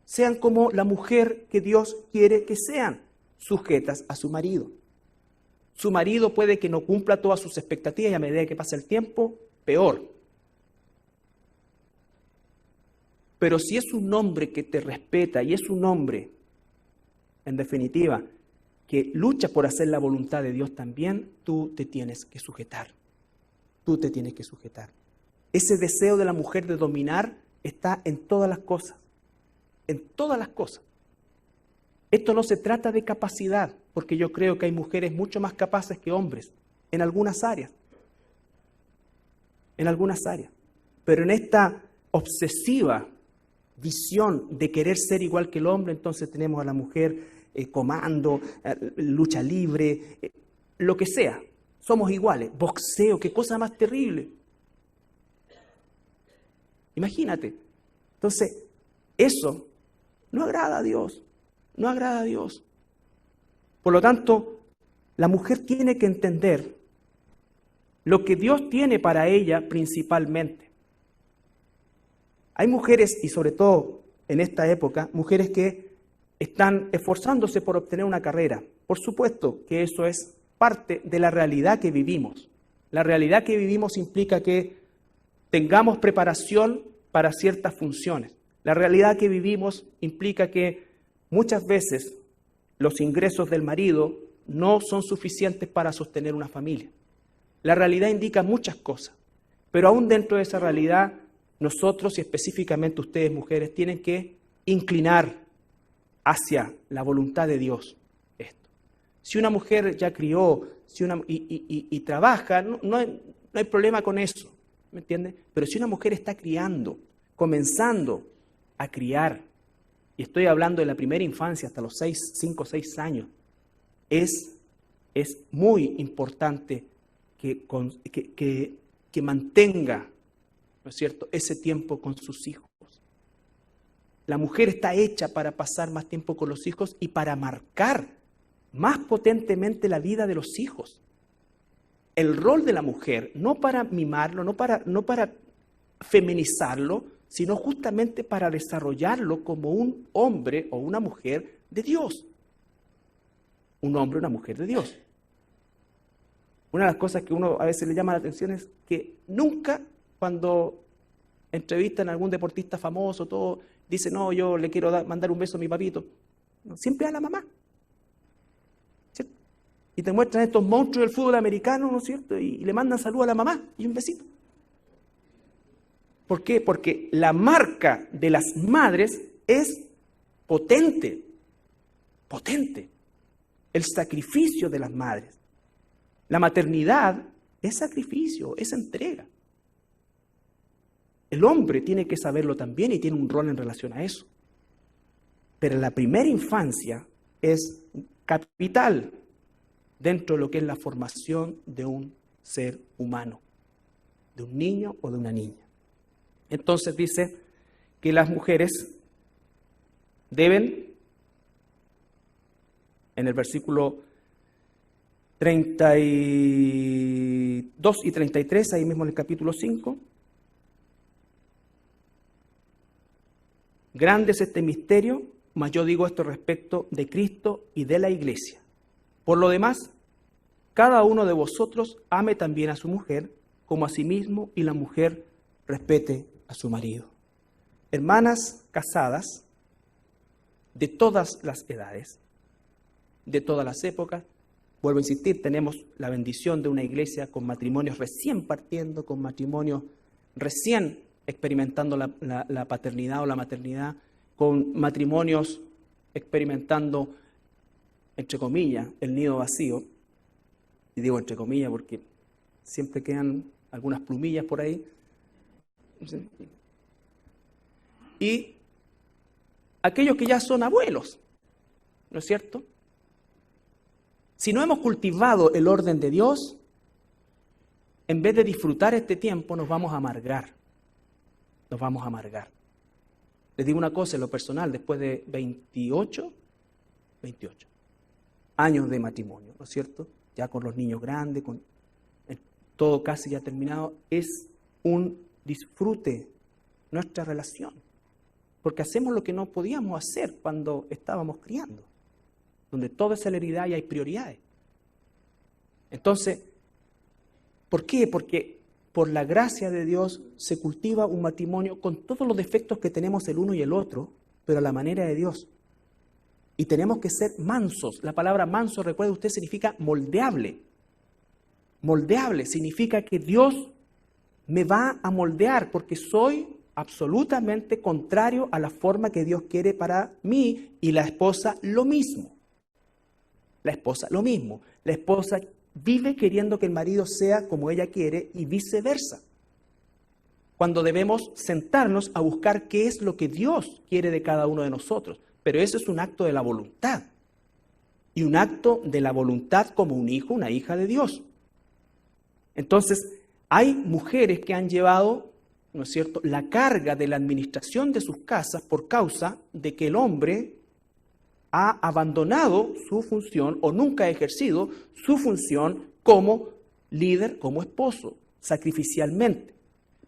Sean como la mujer que Dios quiere que sean, sujetas a su marido. Su marido puede que no cumpla todas sus expectativas y a medida que pasa el tiempo, peor. Pero si es un hombre que te respeta y es un hombre, en definitiva, que lucha por hacer la voluntad de Dios también, tú te tienes que sujetar. Tú te tienes que sujetar. Ese deseo de la mujer de dominar está en todas las cosas. En todas las cosas. Esto no se trata de capacidad, porque yo creo que hay mujeres mucho más capaces que hombres, en algunas áreas. En algunas áreas. Pero en esta obsesiva visión de querer ser igual que el hombre, entonces tenemos a la mujer comando, lucha libre, lo que sea. Somos iguales. Boxeo, qué cosa más terrible. Imagínate. Entonces, eso no agrada a Dios. No agrada a Dios. Por lo tanto, la mujer tiene que entender lo que Dios tiene para ella principalmente. Hay mujeres, y sobre todo en esta época, mujeres que están esforzándose por obtener una carrera. Por supuesto que eso es parte de la realidad que vivimos. La realidad que vivimos implica que tengamos preparación para ciertas funciones. La realidad que vivimos implica que muchas veces los ingresos del marido no son suficientes para sostener una familia. La realidad indica muchas cosas, pero aún dentro de esa realidad, nosotros y específicamente ustedes mujeres tienen que inclinar hacia la voluntad de Dios esto. Si una mujer ya crió y trabaja, no hay problema con eso, ¿me entiende? Pero si una mujer está criando, comenzando a criar, y estoy hablando de la primera infancia hasta los 5 o 6 años, es muy importante que mantenga, ¿no es cierto?, ese tiempo con sus hijos. La mujer está hecha para pasar más tiempo con los hijos y para marcar más potentemente la vida de los hijos. El rol de la mujer, no para mimarlo, no para feminizarlo, sino justamente para desarrollarlo como un hombre o una mujer de Dios. Un hombre o una mujer de Dios. Una de las cosas que uno a veces le llama la atención es que nunca cuando entrevistan a algún deportista famoso, todo, dice, no, yo le quiero mandar un beso a mi papito. No, siempre a la mamá. ¿Cierto? Y te muestran estos monstruos del fútbol americano, ¿no es cierto? Y le mandan salud a la mamá y un besito. ¿Por qué? Porque la marca de las madres es potente. Potente. El sacrificio de las madres. La maternidad es sacrificio, es entrega. El hombre tiene que saberlo también y tiene un rol en relación a eso. Pero la primera infancia es capital dentro de lo que es la formación de un ser humano, de un niño o de una niña. Entonces dice que las mujeres deben, en el versículo 32 y 33, ahí mismo en el capítulo 5, grande es este misterio, mas yo digo esto respecto de Cristo y de la iglesia. Por lo demás, cada uno de vosotros ame también a su mujer como a sí mismo, y la mujer respete a su marido. Hermanas casadas de todas las edades, de todas las épocas, vuelvo a insistir, tenemos la bendición de una iglesia con matrimonios recién partiendo, con matrimonios recién experimentando la paternidad o la maternidad, con matrimonios experimentando, entre comillas, el nido vacío. Y digo entre comillas porque siempre quedan algunas plumillas por ahí. Y aquellos que ya son abuelos, ¿no es cierto? Si no hemos cultivado el orden de Dios, en vez de disfrutar este tiempo, nos vamos a amargar. Nos vamos a amargar. Les digo una cosa en lo personal, después de 28 años de matrimonio, ¿no es cierto? Ya con los niños grandes, con todo casi ya terminado, es un disfrute nuestra relación. Porque hacemos lo que no podíamos hacer cuando estábamos criando, donde todo es celeridad y hay prioridades. Entonces, ¿por qué? Porque por la gracia de Dios se cultiva un matrimonio con todos los defectos que tenemos el uno y el otro, pero a la manera de Dios. Y tenemos que ser mansos. La palabra manso, recuerde usted, significa moldeable. Moldeable significa que Dios me va a moldear porque soy absolutamente contrario a la forma que Dios quiere para mí, y la esposa lo mismo. La esposa lo mismo. La esposa vive queriendo que el marido sea como ella quiere y viceversa. Cuando debemos sentarnos a buscar qué es lo que Dios quiere de cada uno de nosotros. Pero eso es un acto de la voluntad. Y un acto de la voluntad como un hijo, una hija de Dios. Entonces, hay mujeres que han llevado, ¿no es cierto?, la carga de la administración de sus casas por causa de que el hombre ha abandonado su función o nunca ha ejercido su función como líder, como esposo, sacrificialmente.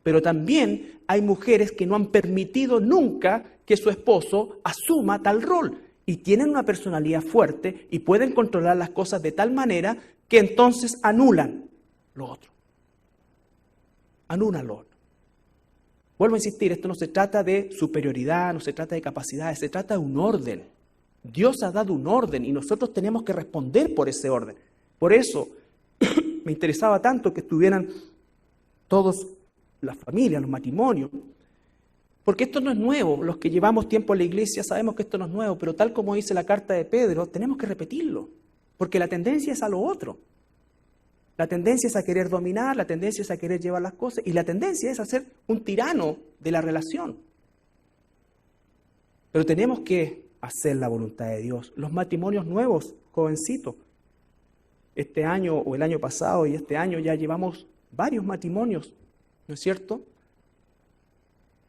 Pero también hay mujeres que no han permitido nunca que su esposo asuma tal rol y tienen una personalidad fuerte y pueden controlar las cosas de tal manera que entonces anulan lo otro. Anulan lo otro. Vuelvo a insistir, esto no se trata de superioridad, no se trata de capacidades, se trata de un orden. Dios ha dado un orden y nosotros tenemos que responder por ese orden. Por eso me interesaba tanto que estuvieran todos las familias, los matrimonios, porque esto no es nuevo. Los que llevamos tiempo en la iglesia sabemos que esto no es nuevo, pero tal como dice la carta de Pedro, tenemos que repetirlo, porque la tendencia es a lo otro. La tendencia es a querer dominar, la tendencia es a querer llevar las cosas, y la tendencia es a ser un tirano de la relación. Pero tenemos que hacer la voluntad de Dios. Los matrimonios nuevos, jovencitos, este año o el año pasado y este año ya llevamos varios matrimonios, ¿no es cierto?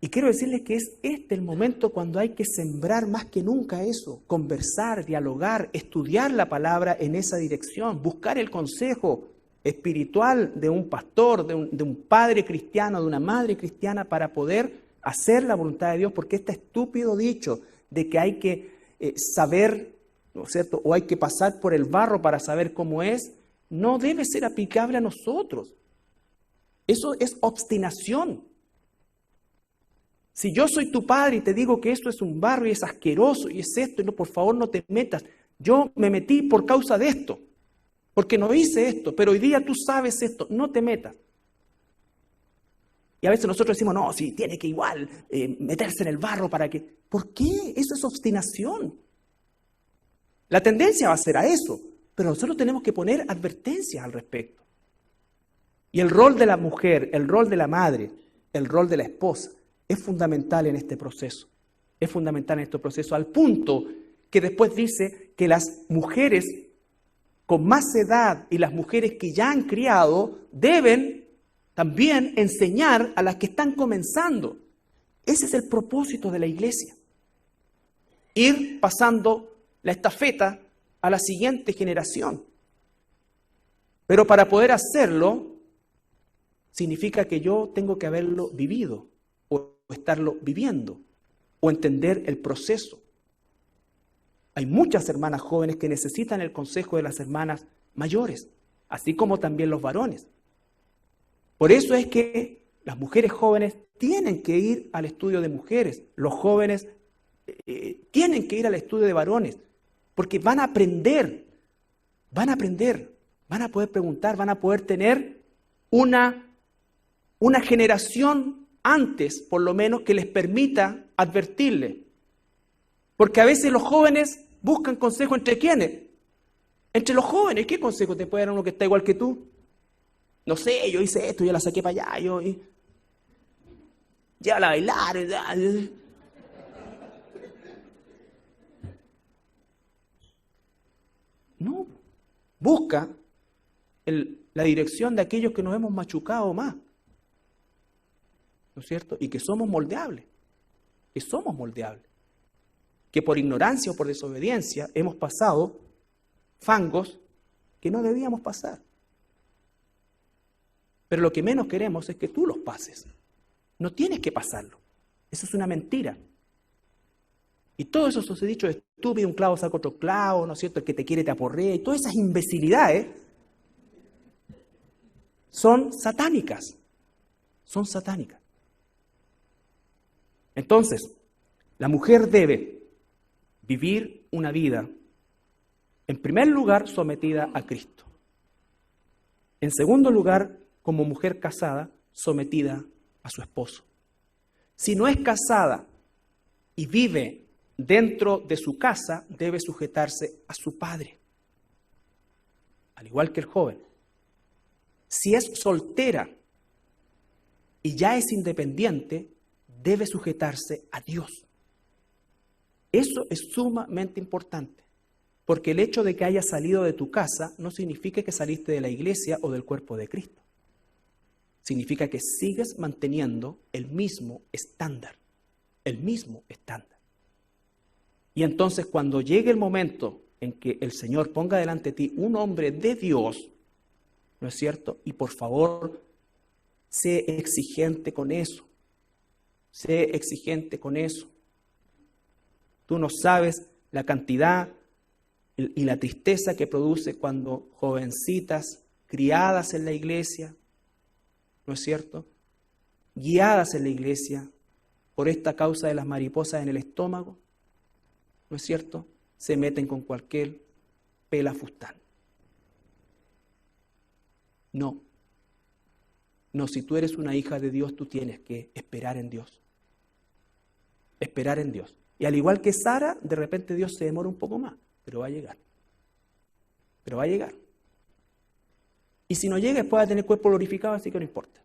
Y quiero decirles que es este el momento cuando hay que sembrar más que nunca eso, conversar, dialogar, estudiar la palabra en esa dirección, buscar el consejo espiritual de un pastor, de un padre cristiano, de una madre cristiana, para poder hacer la voluntad de Dios, porque este estúpido dicho de que hay que saber, ¿no es cierto?, o hay que pasar por el barro para saber cómo es, no debe ser aplicable a nosotros. Eso es obstinación. Si yo soy tu padre y te digo que esto es un barro y es asqueroso y es esto, y no, por favor no te metas. Yo me metí por causa de esto, porque no hice esto, pero hoy día tú sabes esto, no te metas. Y a veces nosotros decimos, no, sí, tiene que igual meterse en el barro para que... ¿Por qué? Eso es obstinación. La tendencia va a ser a eso, pero nosotros tenemos que poner advertencias al respecto. Y el rol de la mujer, el rol de la madre, el rol de la esposa, es fundamental en este proceso. Es fundamental en este proceso, al punto que después dice que las mujeres con más edad y las mujeres que ya han criado deben también enseñar a las que están comenzando. Ese es el propósito de la iglesia. Ir pasando la estafeta a la siguiente generación. Pero para poder hacerlo, significa que yo tengo que haberlo vivido, o estarlo viviendo, o entender el proceso. Hay muchas hermanas jóvenes que necesitan el consejo de las hermanas mayores, así como también los varones. Por eso es que las mujeres jóvenes tienen que ir al estudio de mujeres, los jóvenes tienen que ir al estudio de varones, porque van a aprender, van a poder preguntar, van a poder tener una generación antes, por lo menos, que les permita advertirle. Porque a veces los jóvenes buscan consejo ¿entre quiénes? Entre los jóvenes. ¿Qué consejo te puede dar uno que está igual que tú? No sé, yo hice esto, yo la saqué para allá, llévala a bailar. No, busca la dirección de aquellos que nos hemos machucado más, ¿no es cierto? Y que somos moldeables, que por ignorancia o por desobediencia hemos pasado fangos que no debíamos pasar. Pero lo que menos queremos es que tú los pases. No tienes que pasarlo. Eso es una mentira. Y todo eso se ha dicho, estúpido, un clavo saca otro clavo, ¿no es cierto? El que te quiere te aporrea, y todas esas imbecilidades son satánicas. Entonces, la mujer debe vivir una vida, en primer lugar, sometida a Cristo. En segundo lugar, como mujer casada, sometida a su esposo. Si no es casada y vive dentro de su casa, debe sujetarse a su padre, al igual que el joven. Si es soltera y ya es independiente, debe sujetarse a Dios. Eso es sumamente importante, porque el hecho de que hayas salido de tu casa no significa que saliste de la iglesia o del cuerpo de Cristo. Significa que sigues manteniendo el mismo estándar. Y entonces cuando llegue el momento en que el Señor ponga delante de ti un hombre de Dios, ¿no es cierto? Y por favor, sé exigente con eso. Tú no sabes la cantidad y la tristeza que produce cuando jovencitas criadas en la iglesia, ¿no es cierto?, guiadas en la iglesia por esta causa de las mariposas en el estómago, ¿no es cierto?, se meten con cualquier pelafustán. No, si tú eres una hija de Dios, tú tienes que esperar en Dios. Y al igual que Sara, de repente Dios se demora un poco más, pero va a llegar. Y si no llega, después va a tener cuerpo glorificado, así que no importa.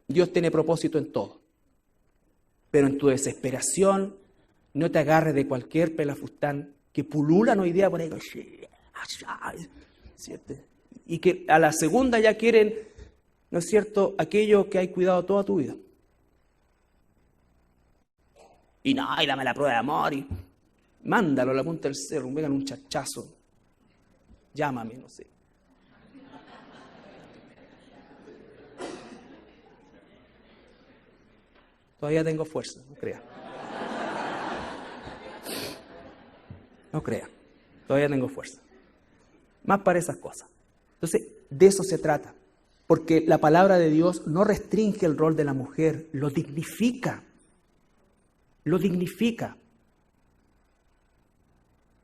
Dios tiene propósito en todo. Pero en tu desesperación, no te agarres de cualquier pelafustán que pululan hoy día por ahí. ¿Cierto? Y que a la segunda ya quieren, ¿no es cierto?, aquello que hay cuidado toda tu vida. Y dame la prueba de amor y mándalo a la punta del cerro, me pegan un chachazo. Llámame, no sé. Todavía tengo fuerza, no crea. Todavía tengo fuerza. Más para esas cosas. Entonces, de eso se trata. Porque la palabra de Dios no restringe el rol de la mujer, lo dignifica.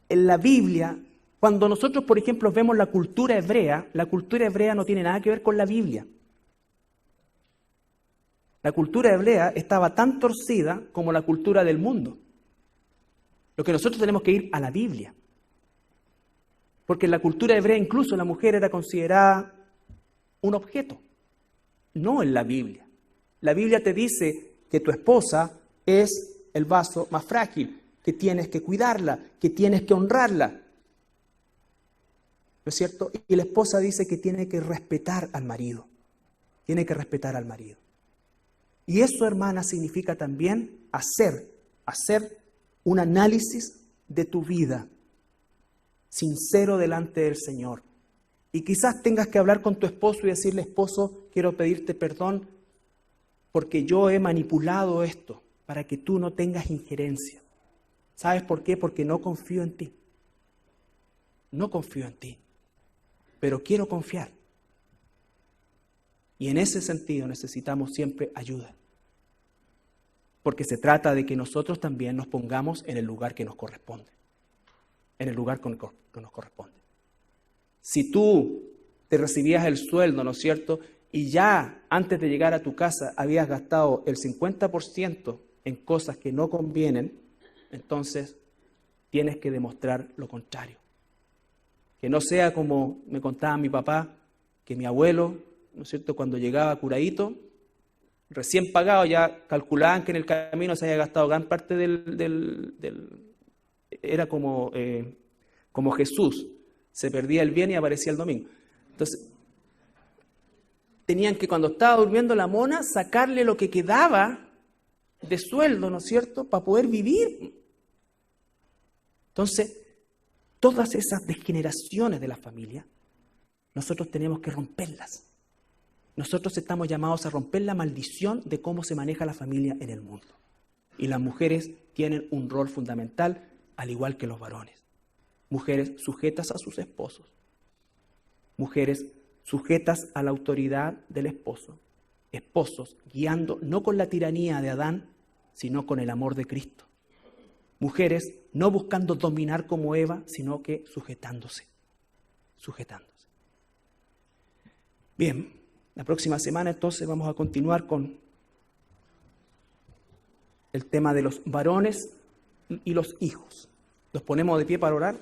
En la Biblia, cuando nosotros, por ejemplo, vemos la cultura hebrea no tiene nada que ver con la Biblia. La cultura hebrea estaba tan torcida como la cultura del mundo. Lo que nosotros tenemos que ir a la Biblia. Porque en la cultura hebrea incluso la mujer era considerada un objeto. No en la Biblia. La Biblia te dice que tu esposa es el vaso más frágil, que tienes que cuidarla, que tienes que honrarla. ¿No es cierto? Y la esposa dice que tiene que respetar al marido. Y eso, hermana, significa también hacer un análisis de tu vida, sincero delante del Señor. Y quizás tengas que hablar con tu esposo y decirle: esposo, quiero pedirte perdón porque yo he manipulado esto para que tú no tengas injerencia. ¿Sabes por qué? Porque no confío en ti. No confío en ti, pero quiero confiar. Y en ese sentido necesitamos siempre ayuda. Porque se trata de que nosotros también nos pongamos en el lugar que nos corresponde. En el lugar que nos corresponde. Si tú te recibías el sueldo, ¿no es cierto?, y ya antes de llegar a tu casa habías gastado el 50% en cosas que no convienen, entonces tienes que demostrar lo contrario. Que no sea como me contaba mi papá, que mi abuelo, ¿no es cierto?, cuando llegaba curadito, recién pagado, ya calculaban que en el camino se había gastado gran parte era como Jesús, se perdía el bien y aparecía el domingo. Entonces, tenían que, cuando estaba durmiendo la mona, sacarle lo que quedaba de sueldo, ¿no es cierto?, para poder vivir. Entonces, todas esas degeneraciones de la familia, nosotros tenemos que romperlas. Nosotros estamos llamados a romper la maldición de cómo se maneja la familia en el mundo. Y las mujeres tienen un rol fundamental, al igual que los varones. Mujeres sujetas a sus esposos. Mujeres sujetas a la autoridad del esposo. Esposos guiando no con la tiranía de Adán, sino con el amor de Cristo. Mujeres no buscando dominar como Eva, sino que sujetándose. Bien, la próxima semana entonces vamos a continuar con el tema de los varones y los hijos. ¿Los ponemos de pie para orar?